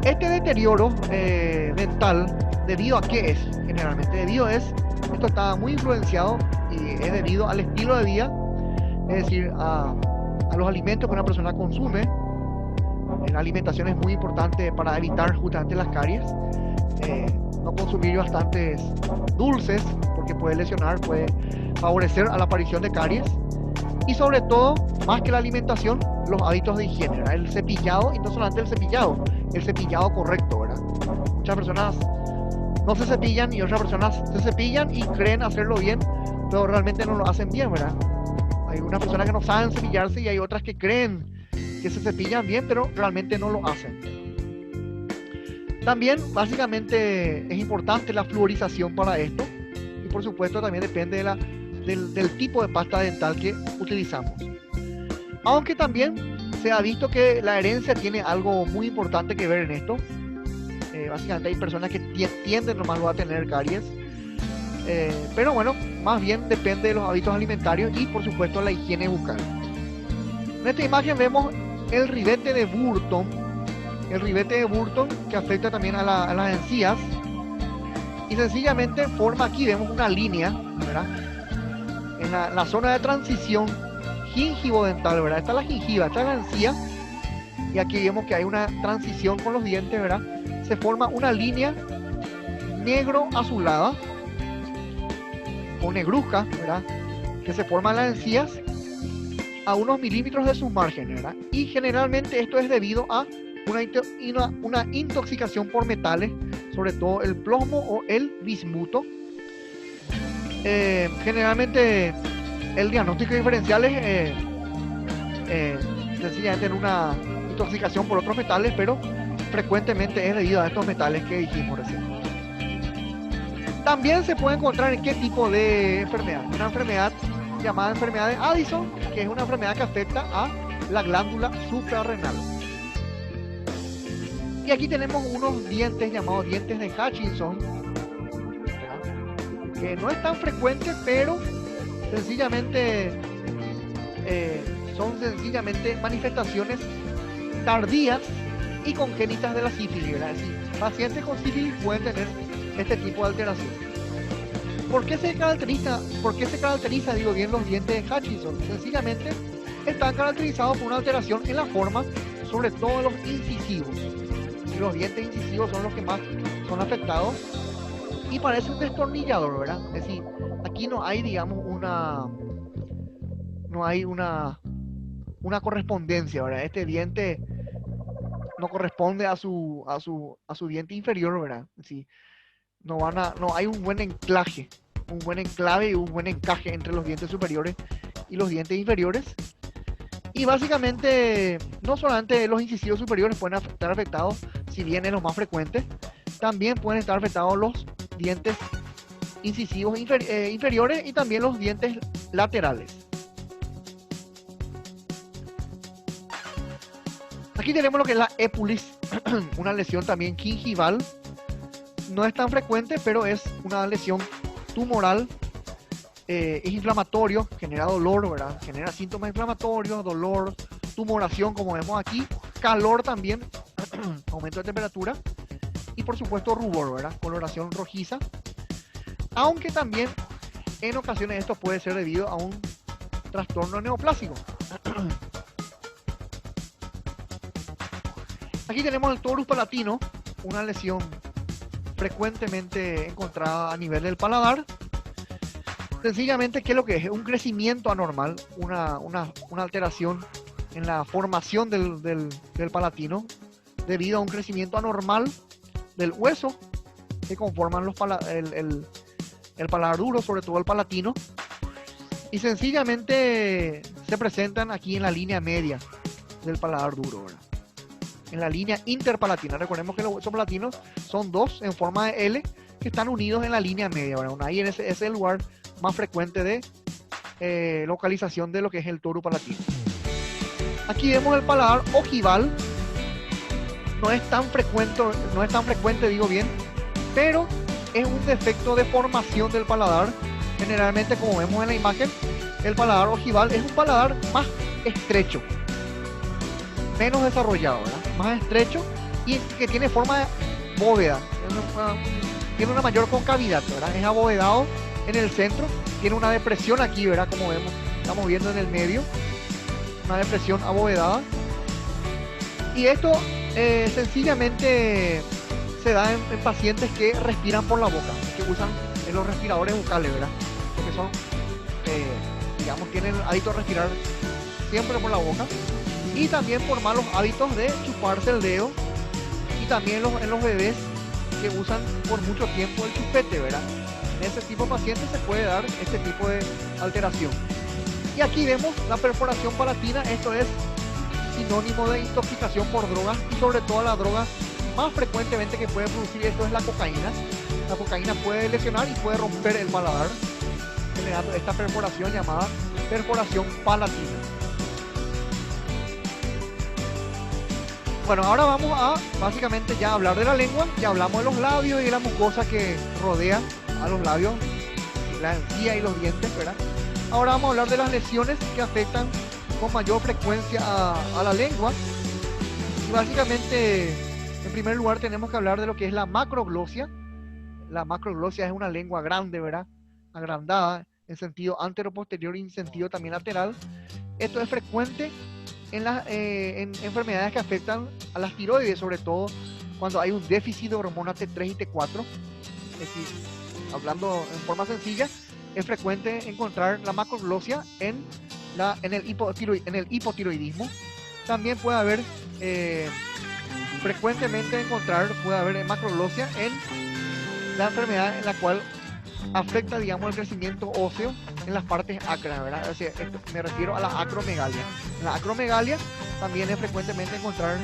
Este deterioro dental, ¿debido a qué es? Generalmente esto está muy influenciado y es debido al estilo de vida, es decir, a los alimentos que una persona consume. La alimentación es muy importante para evitar justamente las caries. No consumir bastantes dulces porque puede lesionar, puede favorecer a la aparición de caries. Y sobre todo, más que la alimentación, los hábitos de higiene, ¿verdad? El cepillado, y no solamente el cepillado correcto, ¿verdad? Muchas personas no se cepillan y otras personas se cepillan y creen hacerlo bien, pero realmente no lo hacen bien, ¿verdad? Hay unas personas que no saben cepillarse y hay otras que creen que se cepillan bien, pero realmente no lo hacen. También, básicamente, es importante la fluorización para esto. Y por supuesto, también depende del tipo de pasta dental que utilizamos. Aunque también se ha visto que la herencia tiene algo muy importante que ver en esto. Básicamente hay personas que tienden nomás a tener caries. Pero bueno, más bien depende de los hábitos alimentarios y por supuesto la higiene bucal. En esta imagen vemos el ribete de Burton. El ribete de Burton que afecta también a las encías. Y sencillamente forma, aquí vemos una línea, ¿verdad? En la zona de transición gingivo-dental, ¿verdad? Está la gingiva, está la encía. Y aquí vemos que hay una transición con los dientes, ¿verdad? Se forma una línea negro-azulada o negruzca, ¿verdad? Que se forma en las encías a unos milímetros de sus márgenes, ¿verdad? Y generalmente esto es debido a una intoxicación por metales, sobre todo el plomo o el bismuto. Generalmente el diagnóstico diferencial es sencillamente en una intoxicación por otros metales, pero frecuentemente es debido a estos metales que dijimos recién. También se puede encontrar en qué tipo de enfermedad. Una enfermedad llamada enfermedad de Addison, que es una enfermedad que afecta a la glándula suprarrenal. Y aquí tenemos unos dientes llamados dientes de Hutchinson, ¿verdad? Que no es tan frecuente, pero sencillamente son sencillamente manifestaciones tardías y congénitas de la sífilis, ¿verdad? Es decir, pacientes con sífilis pueden tener este tipo de alteración. ¿Por qué se caracteriza, digo bien, los dientes de Hutchinson? Sencillamente están caracterizados por una alteración en la forma, sobre todo los incisivos. Y los dientes incisivos son los que más son afectados y parece un destornillador, ¿verdad? Es decir, aquí no hay, digamos, una correspondencia, ¿verdad? Este diente no corresponde a su diente inferior, ¿verdad? Es decir, no hay un buen enclave y un buen encaje entre los dientes superiores y los dientes inferiores. Y básicamente, no solamente los incisivos superiores pueden estar afectados, si bien es lo más frecuente, también pueden estar afectados los dientes incisivos inferiores y también los dientes laterales. Aquí tenemos lo que es la épulis, una lesión también gingival. No es tan frecuente, pero es una lesión tumoral. Es inflamatorio, genera dolor, ¿verdad? Genera síntomas inflamatorios, dolor, tumoración, como vemos aquí, calor también, aumento de temperatura y por supuesto rubor, ¿verdad? Coloración rojiza. Aunque también en ocasiones esto puede ser debido a un trastorno neoplásico. Aquí tenemos el torus palatino, una lesión frecuentemente encontrada a nivel del paladar. Sencillamente, ¿qué es lo que es? Un crecimiento anormal, una alteración en la formación del palatino debido a un crecimiento anormal del hueso que conforman el paladar duro, sobre todo el palatino, y sencillamente se presentan aquí en la línea media del paladar duro, ¿verdad? En la línea interpalatina. Recordemos que los huesos palatinos son dos en forma de L que están unidos en la línea media, ¿verdad? Ahí en ese es el lugar más frecuente de localización de lo que es el torus palatino. Aquí vemos el paladar ojival. No es tan frecuente, digo bien, pero es un defecto de formación del paladar. Generalmente, como vemos en la imagen, el paladar ojival es un paladar más estrecho, menos desarrollado, ¿verdad? Más estrecho y que tiene forma de bóveda, tiene una mayor concavidad, ¿verdad? Es abovedado en el centro, tiene una depresión aquí, ¿verdad? Como vemos, estamos viendo en el medio, una depresión abovedada. Y esto sencillamente se da en pacientes que respiran por la boca, que usan los respiradores bucales, ¿verdad? Porque son, digamos, tienen el hábito de respirar siempre por la boca. Y también por malos hábitos de chuparse el dedo. Y también en los bebés que usan por mucho tiempo el chupete, ¿verdad? En ese tipo de pacientes se puede dar este tipo de alteración. Y aquí vemos la perforación palatina. Esto es sinónimo de intoxicación por drogas, y sobre todo la droga más frecuentemente que puede producir esto es la cocaína. La cocaína puede lesionar y puede romper el paladar, generando esta perforación llamada perforación palatina. Bueno, ahora vamos a básicamente ya hablar de la lengua. Ya hablamos de los labios y de la mucosa que rodea a los labios, la encía y los dientes, ¿verdad? Ahora vamos a hablar de las lesiones que afectan con mayor frecuencia a la lengua. Y básicamente, en primer lugar, tenemos que hablar de lo que es la macroglosia. La macroglosia es una lengua grande, ¿verdad? Agrandada en sentido antero-posterior y en sentido también lateral. Esto es frecuente en enfermedades que afectan a las tiroides, sobre todo cuando hay un déficit de hormonas T3 y T4. Es decir, hablando en forma sencilla, es frecuente encontrar la macroglosia en el hipotiroidismo. También puede haber puede haber macroglosia en la enfermedad en la cual afecta, digamos, el crecimiento óseo en las partes acras, ¿verdad? O sea, me refiero a la acromegalia. En la acromegalia también es frecuentemente encontrar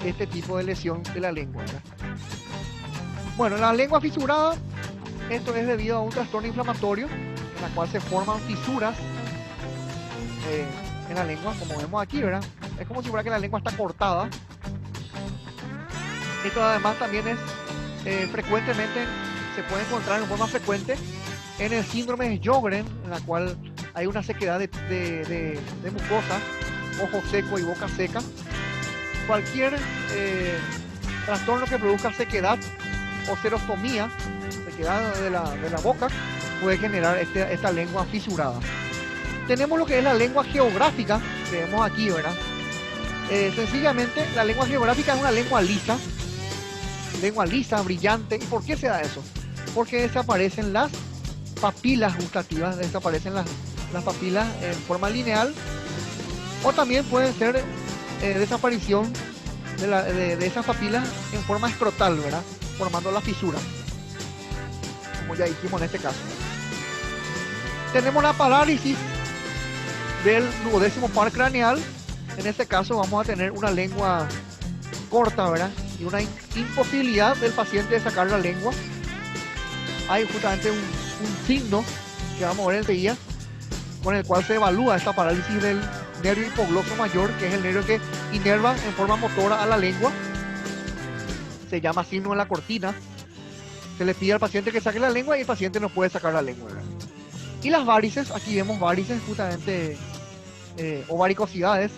este tipo de lesión de la lengua, ¿verdad? Bueno, la lengua fisurada, esto es debido a un trastorno inflamatorio en la cual se forman fisuras en la lengua, como vemos aquí, ¿verdad? Es como si fuera que la lengua está cortada. Esto además también es frecuentemente, se puede encontrar en forma frecuente en el síndrome de Sjögren, en la cual hay una sequedad de mucosa, ojo seco y boca seca. Cualquier trastorno que produzca sequedad o serostomía, sequedad de la boca, puede generar esta lengua fisurada. Tenemos lo que es la lengua geográfica, que vemos aquí, ¿verdad? Sencillamente, la lengua geográfica es una lengua lisa, brillante. ¿Y por qué se da eso? Porque desaparecen las papilas gustativas, desaparecen las papilas en forma lineal, o también pueden ser desaparición de esas papilas en forma escrotal, ¿verdad? Formando la fisura, como ya dijimos en este caso. Tenemos la parálisis del duodécimo par craneal. En este caso vamos a tener una lengua corta, ¿verdad? Y una imposibilidad del paciente de sacar la lengua. Hay justamente un signo que vamos a ver enseguida, con el cual se evalúa esta parálisis del nervio hipogloso mayor, que es el nervio que inerva en forma motora a la lengua. Se llama signo en la cortina. Se le pide al paciente que saque la lengua y el paciente no puede sacar la lengua, ¿verdad? Y las varices, aquí vemos varices justamente, o varicosidades,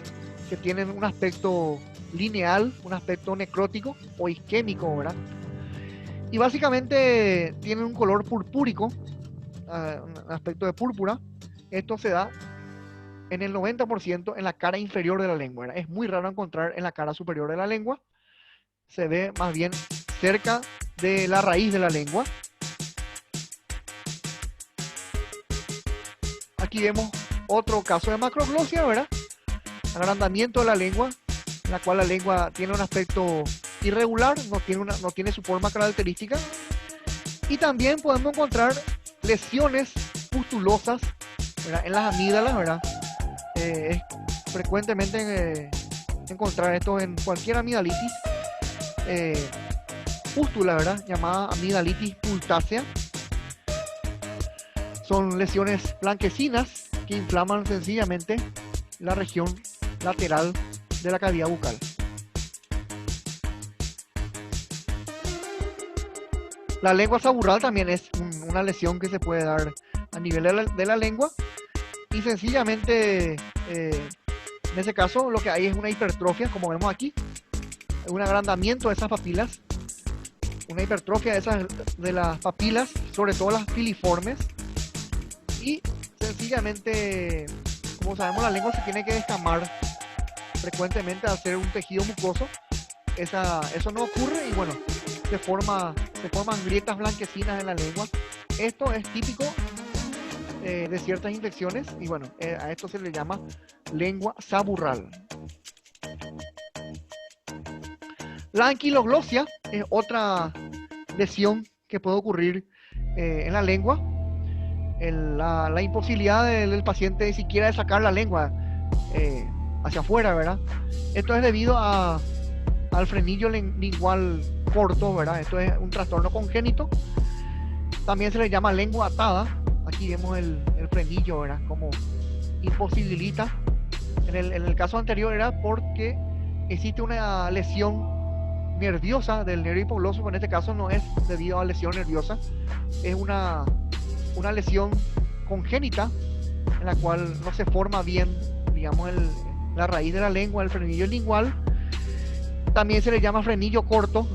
que tienen un aspecto lineal, un aspecto necrótico o isquémico, ¿verdad? Y básicamente tienen un color purpúrico, un aspecto de púrpura. Esto se da en el 90% en la cara inferior de la lengua, ¿verdad? Es muy raro encontrar en la cara superior de la lengua. Se ve más bien cerca de la raíz de la lengua. Aquí vemos otro caso de macroglosia, ¿verdad? Agrandamiento de la lengua, en la cual la lengua tiene un aspecto irregular, no tiene su forma característica. Y también podemos encontrar lesiones pustulosas, ¿verdad?, en las amígdalas, ¿verdad? Es frecuentemente encontrar esto en cualquier amigdalitis. Pústula, ¿verdad?, llamada amigdalitis pultácea. Son lesiones blanquecinas que inflaman sencillamente la región lateral de la cavidad bucal. La lengua saburral también es una lesión que se puede dar a nivel de la lengua, y sencillamente en ese caso lo que hay es una hipertrofia, como vemos aquí, un agrandamiento de esas papilas, una hipertrofia de las papilas, sobre todo las filiformes, y sencillamente, como sabemos, la lengua se tiene que descamar frecuentemente al hacer un tejido mucoso. Eso no ocurre y bueno, se forman grietas blanquecinas en la lengua. Esto es típico de ciertas infecciones y bueno, a esto se le llama lengua saburral. La anquiloglosia es otra lesión que puede ocurrir en la lengua. La imposibilidad del paciente ni siquiera de sacar la lengua hacia afuera, ¿verdad? Esto es debido al frenillo lingual corto, ¿verdad? Esto es un trastorno congénito. También se le llama lengua atada. Aquí vemos el frenillo, ¿verdad?, como imposibilita. En el caso anterior era porque existe una lesión nerviosa del nervio hipogloso, pero en este caso no es debido a lesión nerviosa, es una lesión congénita en la cual no se forma bien, digamos, la raíz de la lengua, el frenillo lingual. También se le llama frenillo corto,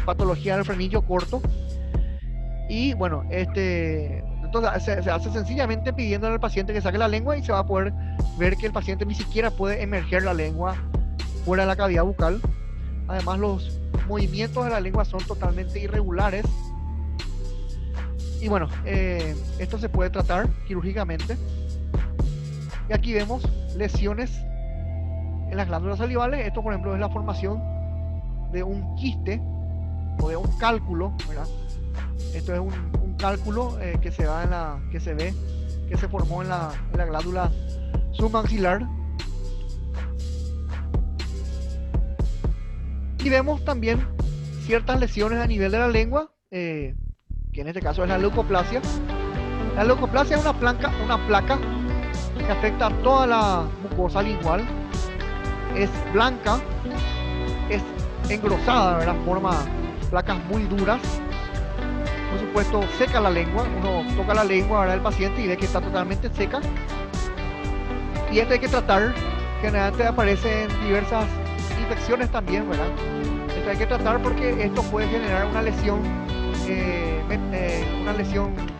patología del frenillo corto. Y bueno, entonces se hace sencillamente pidiéndole al paciente que saque la lengua y se va a poder ver que el paciente ni siquiera puede emerger la lengua fuera de la cavidad bucal. Además, los movimientos de la lengua son totalmente irregulares. Y bueno, esto se puede tratar quirúrgicamente. Y aquí vemos lesiones en las glándulas salivales. Esto, por ejemplo, es la formación de un quiste o de un cálculo, ¿verdad? Esto es un cálculo que se ve que se formó en la glándula submaxilar. Y vemos también ciertas lesiones a nivel de la lengua, que en este caso es la leucoplasia. La leucoplasia es una placa que afecta a toda la mucosa lingual. Es blanca, es engrosada, ¿verdad? Forma placas muy duras. Por supuesto, seca la lengua. Uno toca la lengua, ¿verdad?, del paciente y ve que está totalmente seca. Y esto hay que tratar. Generalmente aparece en diversas infecciones también, ¿verdad? Esto hay que tratar porque esto puede generar una lesión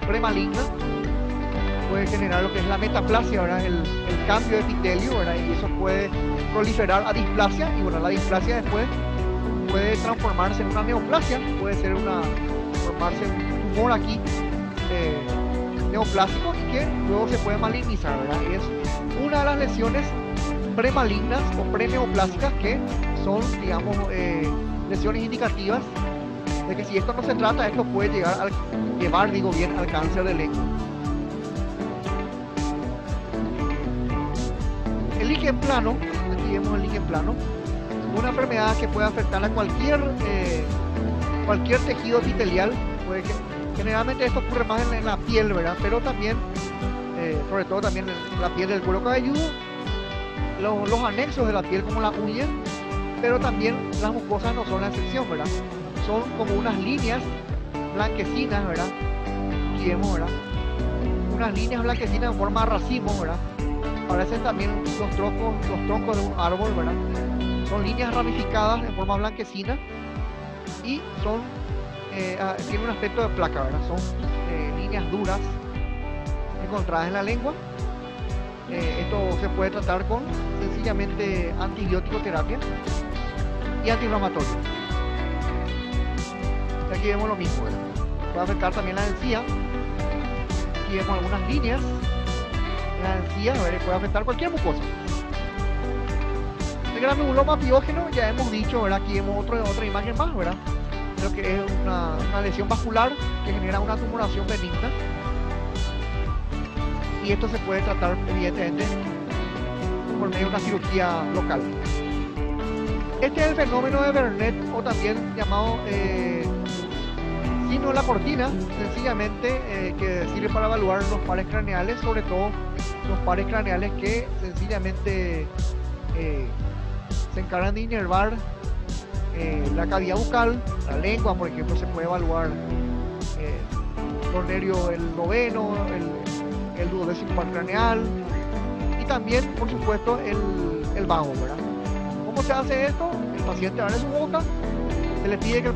premaligna. Puede generar lo que es la metaplasia, ¿verdad?, el cambio de epitelio, ¿verdad?, y eso puede proliferar a displasia. Y bueno, la displasia después puede transformarse en una neoplasia, puede ser formarse un tumor aquí neoplásico y que luego se puede malignizar, ¿verdad? Y es una de las lesiones premalignas o preneoplásicas que son, digamos, lesiones indicativas de que si esto no se trata, esto puede llevar al cáncer de lengua. líquen plano, aquí vemos el líquen plano, una enfermedad que puede afectar a cualquier tejido epitelial. Generalmente esto ocurre más en la piel, ¿verdad? Pero también, sobre todo también en la piel del cuero cabelludo, los anexos de la piel como la uña, pero también las mucosas no son la excepción, ¿verdad? Son como unas líneas blanquecinas, ¿verdad? Aquí vemos, ¿verdad? Unas líneas blanquecinas en forma de racimo, ¿verdad? Parecen también los troncos de un árbol, ¿verdad? Son líneas ramificadas en forma blanquecina y son tienen un aspecto de placa, ¿verdad? Son líneas duras encontradas en la lengua. Esto se puede tratar con sencillamente antibiótico terapia y antiinflamatorio. Aquí vemos lo mismo, ¿verdad? Puede afectar también la encía. Aquí vemos algunas líneas en la encía, ¿verdad? Puede afectar cualquier mucosa. El granuloma piógeno, ya hemos dicho, ¿verdad? Aquí vemos otra imagen más, ¿verdad? Creo que es una lesión vascular que genera una tumoración benigna. Y esto se puede tratar evidentemente por medio de una cirugía local. Este es el fenómeno de Vernet, o también llamado signo de la cortina, sencillamente, que sirve para evaluar los pares craneales, sobre todo los pares craneales que sencillamente se encargan de inervar la cavidad bucal, la lengua, por ejemplo. Se puede evaluar por nervio el noveno, el duodécimo par craneal, y también, por supuesto, el vago, ¿verdad? ¿Cómo se hace esto? El paciente abre su boca, se le pide al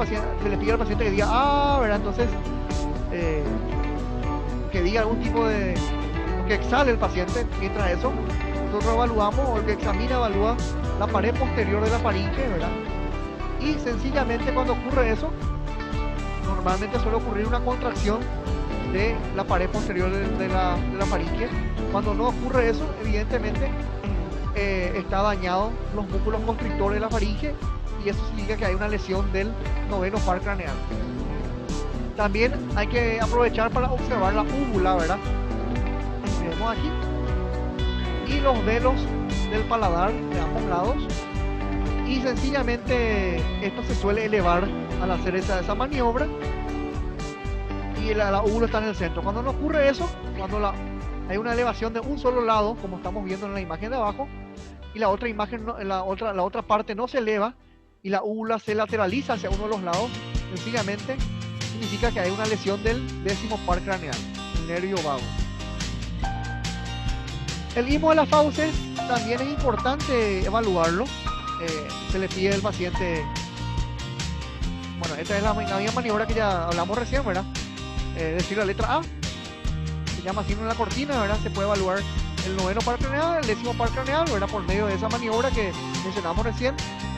paciente que diga ¿verdad? Entonces que diga algún tipo de, que exhale el paciente. Mientras eso, nosotros evaluamos, o el que examina evalúa la pared posterior de la faringe, ¿verdad? Y sencillamente, cuando ocurre eso, normalmente suele ocurrir una contracción de la pared posterior de la faringe. Cuando no ocurre eso, evidentemente está dañado los músculos constrictores de la faringe, y eso significa que hay una lesión del noveno par craneal. También hay que aprovechar para observar la úvula, ¿verdad? Vemos aquí, y los velos del paladar de ambos lados, y sencillamente esto se suele elevar al hacer esa maniobra, y la úvula está en el centro. Cuando no ocurre eso, cuando hay una elevación de un solo lado, como estamos viendo en la imagen de abajo, y la otra imagen, la otra parte no se eleva, y la úvula se lateraliza hacia uno de los lados, sencillamente significa que hay una lesión del décimo par craneal, el nervio vago. El istmo de las fauces también es importante evaluarlo. Se le pide al paciente, bueno, esta es la misma maniobra que ya hablamos recién, ¿verdad? Decir la letra A, se llama signo de la cortina, ¿verdad? Se puede evaluar el noveno par craneal, el décimo par craneal, ¿verdad? Por medio de esa maniobra que mencionamos recién.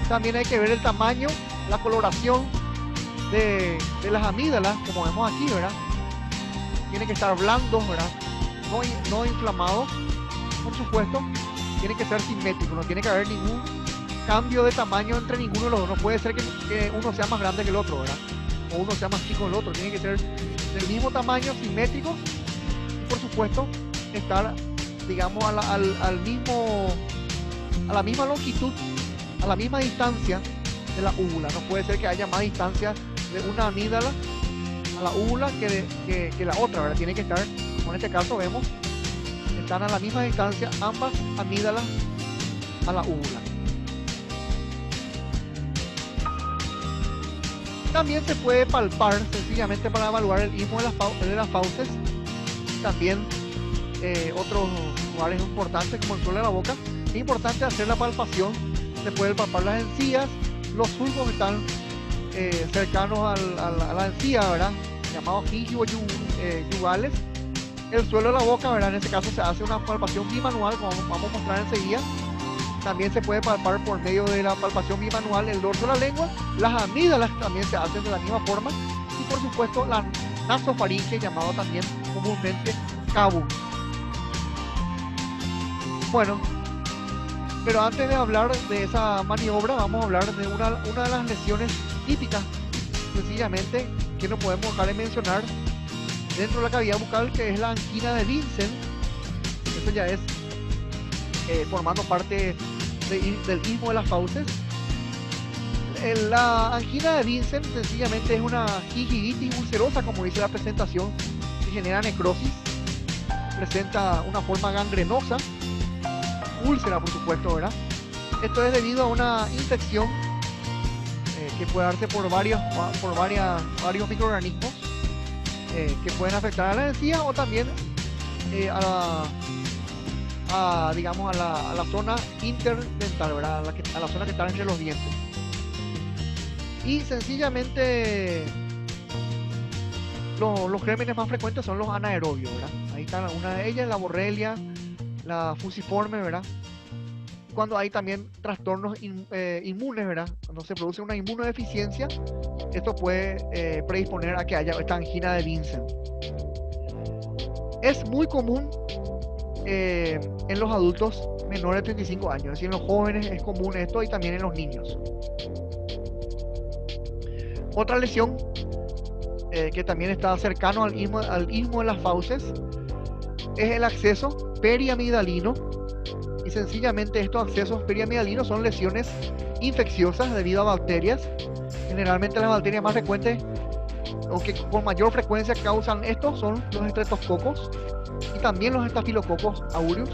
También hay que ver el tamaño, la coloración de las amígdalas, como vemos aquí, ¿verdad? Tiene que estar blandos, ¿verdad? No inflamados, por supuesto. Tiene que ser simétrico, no tiene que haber ningún cambio de tamaño entre ninguno de los dos. No puede ser que uno sea más grande que el otro, ¿verdad? O uno sea más chico que el otro. Tiene que ser del mismo tamaño, simétrico, y por supuesto estar, digamos, a la misma longitud, a la misma distancia de la úvula. No puede ser que haya más distancia de una amígdala a la úvula que la otra, ¿verdad? Tiene que estar, como en este caso vemos, están a la misma distancia ambas amígdalas a la úvula. También se puede palpar sencillamente para evaluar el istmo de las fauces. También otros lugares importantes, como el suelo de la boca. Es importante hacer la palpación. Se puede palpar las encías, los sulcos que están cercanos a la encía, ¿verdad? Llamados gingivos yugales. El suelo de la boca, ¿verdad? En este caso se hace una palpación bimanual, como vamos a mostrar enseguida. También se puede palpar por medio de la palpación bimanual el dorso de la lengua. Las amígdalas también se hacen de la misma forma. Y por supuesto la nasofaringe, llamado también comúnmente cabo. Bueno, pero antes de hablar de esa maniobra, vamos a hablar de una de las lesiones típicas, sencillamente, que no podemos dejar de mencionar dentro de la cavidad bucal, que es la angina de Vincent. Eso ya es formando parte del istmo de las fauces. La angina de Vincent sencillamente es una gingivitis ulcerosa, como dice la presentación, que genera necrosis, presenta una forma gangrenosa, úlcera por supuesto, ¿verdad? Esto es debido a una infección que puede darse por varios microorganismos que pueden afectar a la encía o también digamos a la zona interdental, ¿verdad? A la zona que está entre los dientes. Y sencillamente los gérmenes más frecuentes son los anaerobios, ¿verdad? Ahí está una de ellas, la Borrelia, la fusiforme, ¿verdad? Cuando hay también trastornos inmunes, ¿verdad? Cuando se produce una inmunodeficiencia, esto puede predisponer a que haya esta angina de Vincent. Es muy común en los adultos menores de 35 años, es decir, en los jóvenes es común esto y también en los niños. Otra lesión que también está cercano al istmo de las fauces es el acceso periamidalino, y sencillamente estos accesos periamidalinos son lesiones infecciosas debido a bacterias. Generalmente las bacterias más frecuentes o que con mayor frecuencia causan esto son los estreptococos y también los estafilococos aureus.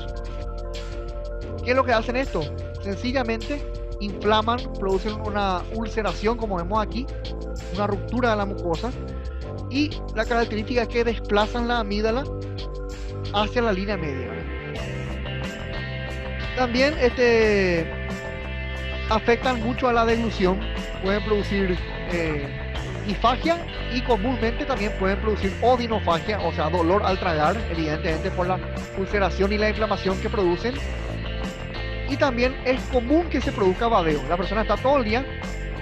¿Qué es lo que hacen esto? Sencillamente inflaman, producen una ulceración, como vemos aquí, una ruptura de la mucosa, y la característica es que desplazan la amígdala hacia la línea media. También afectan mucho a la deglución, pueden producir disfagia y comúnmente también pueden producir odinofagia, o sea, dolor al tragar, evidentemente por la ulceración y la inflamación que producen. Y también es común que se produzca babeo. La persona está todo el día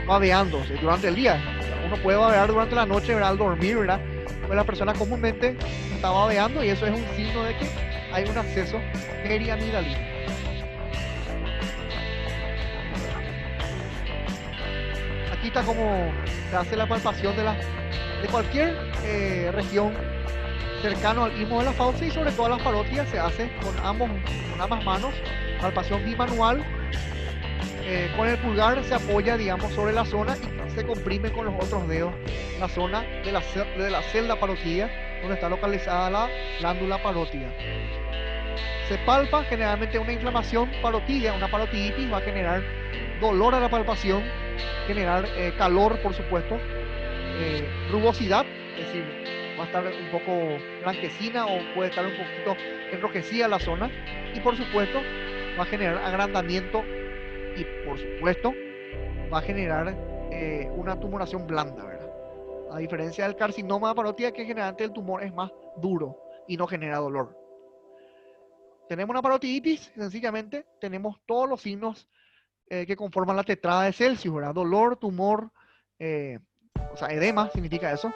babeándose durante el día. Uno puede babear durante la noche, ¿verdad? Al dormir, ¿verdad? Pues la persona comúnmente está babeando y eso es un signo de que hay un acceso periamidalino. Aquí está como se hace la palpación de cualquier región cercano al istmo de la fauce, y sobre todo las parótidas se hace con ambas manos, palpación bimanual. Con el pulgar se apoya, digamos, sobre la zona y se comprime con los otros dedos la zona de la celda parótida, donde está localizada la glándula parótida. Se palpa generalmente una inflamación parotídea, una parotiditis va a generar dolor a la palpación, generar calor, por supuesto, rugosidad, es decir, va a estar un poco blanquecina o puede estar un poquito enrojecida la zona, y por supuesto va a generar agrandamiento y por supuesto va a generar una tumoración blanda, ¿verdad? A diferencia del carcinoma de parótida, que generalmente el tumor es más duro y no genera dolor. Tenemos una parotiditis, sencillamente tenemos todos los signos que conforman la tetrada de Celsius, ¿verdad? Dolor, tumor, o sea, edema significa eso,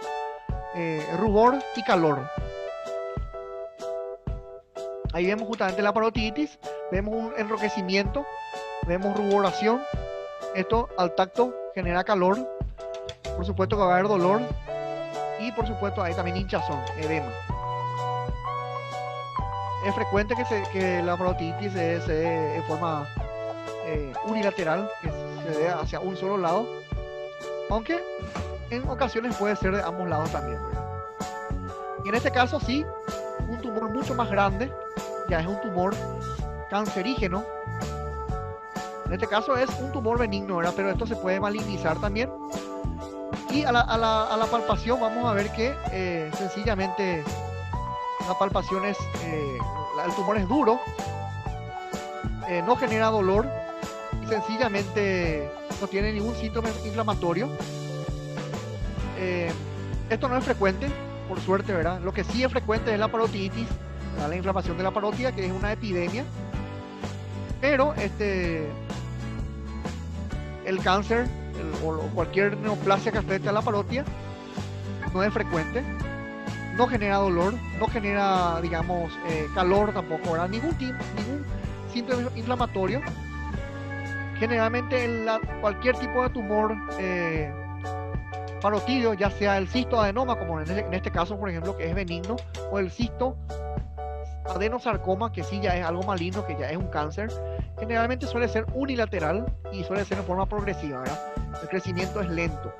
rubor y calor. Ahí vemos justamente la parotiditis, vemos un enrojecimiento, vemos ruboración. Esto al tacto genera calor, por supuesto que va a haber dolor y por supuesto hay también hinchazón, edema. Es frecuente que la parotiditis se dé en forma unilateral, que se dé hacia un solo lado, aunque en ocasiones puede ser de ambos lados también, ¿verdad? Y en este caso sí, un tumor mucho más grande, ya es un tumor cancerígeno. En este caso es un tumor benigno, ¿verdad? Pero esto se puede malignizar también. Y a la palpación vamos a ver que sencillamente la palpación es, el tumor es duro, no genera dolor y sencillamente no tiene ningún síntoma inflamatorio. Esto no es frecuente, por suerte, ¿verdad? Lo que sí es frecuente es la parotiditis, ¿verdad? La inflamación de la parótida, que es una epidemia. Pero el cáncer o cualquier neoplasia que afecte a la parótida no es frecuente, no genera dolor, no genera, digamos, calor tampoco, ¿verdad? Ningún síntoma inflamatorio. Generalmente cualquier tipo de tumor parotídeo, ya sea el cisto adenoma, como en este caso, por ejemplo, que es benigno, o el cisto adenosarcoma, que sí ya es algo maligno, que ya es un cáncer, generalmente suele ser unilateral y suele ser en forma progresiva, ¿verdad? El crecimiento es lento.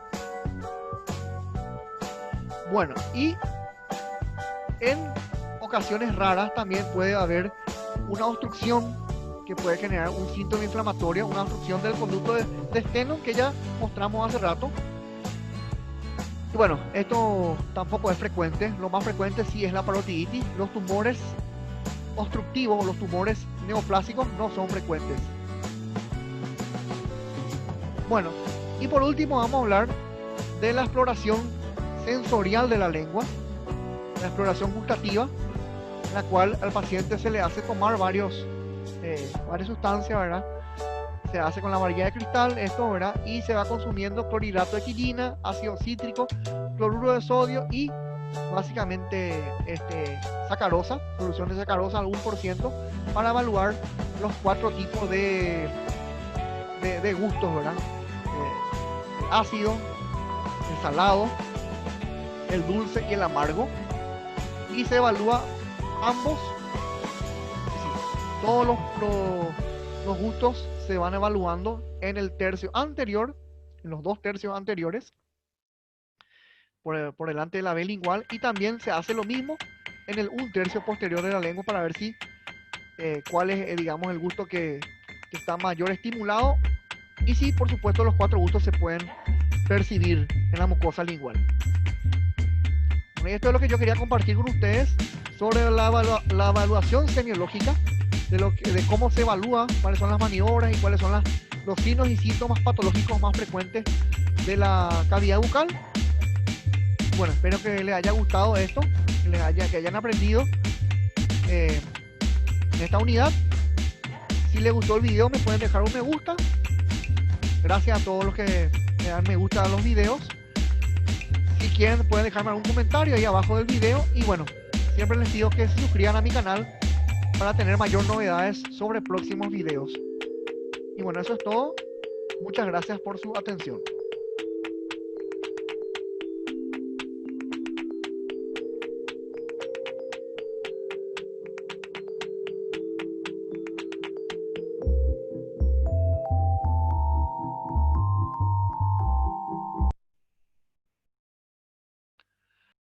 Bueno, y en ocasiones raras también puede haber una obstrucción que puede generar un síntoma inflamatorio, una obstrucción del conducto de Stenholm que ya mostramos hace rato. Y bueno, esto tampoco es frecuente. Lo más frecuente sí es la parotiditis. Los tumores obstructivos o los tumores neoplásicos no son frecuentes. Bueno, y por último vamos a hablar de la exploración sensorial de la lengua, la exploración gustativa, en la cual al paciente se le hace tomar varias sustancias, ¿verdad? Se hace con la varilla de cristal, esto, ¿verdad? Y se va consumiendo clorhidrato de quinina, ácido cítrico, cloruro de sodio y básicamente sacarosa, solución de sacarosa al 1%, para evaluar los 4 tipos de gustos, ¿verdad? El ácido, el salado, el dulce y el amargo. Y se evalúa ambos, todos los gustos se van evaluando en el tercio anterior, en los 2 tercios anteriores, por delante de la B lingual, y también se hace lo mismo en el 1 tercio posterior de la lengua para ver si cuál es, digamos, el gusto que está mayor estimulado, y si, por supuesto, los 4 gustos se pueden percibir en la mucosa lingual. Bueno, esto es lo que yo quería compartir con ustedes sobre la evaluación semiológica, de cómo se evalúa, cuáles son las maniobras y cuáles son los signos y síntomas patológicos más frecuentes de la cavidad bucal. Bueno, espero que les haya gustado esto, que hayan aprendido en esta unidad. Si les gustó el video, me pueden dejar un me gusta. Gracias a todos los que le dan me gusta a los videos. Si quieren, pueden dejarme algún comentario ahí abajo del video. Y bueno, siempre les pido que se suscriban a mi canal para tener mayor novedades sobre próximos videos. Y bueno, eso es todo. Muchas gracias por su atención.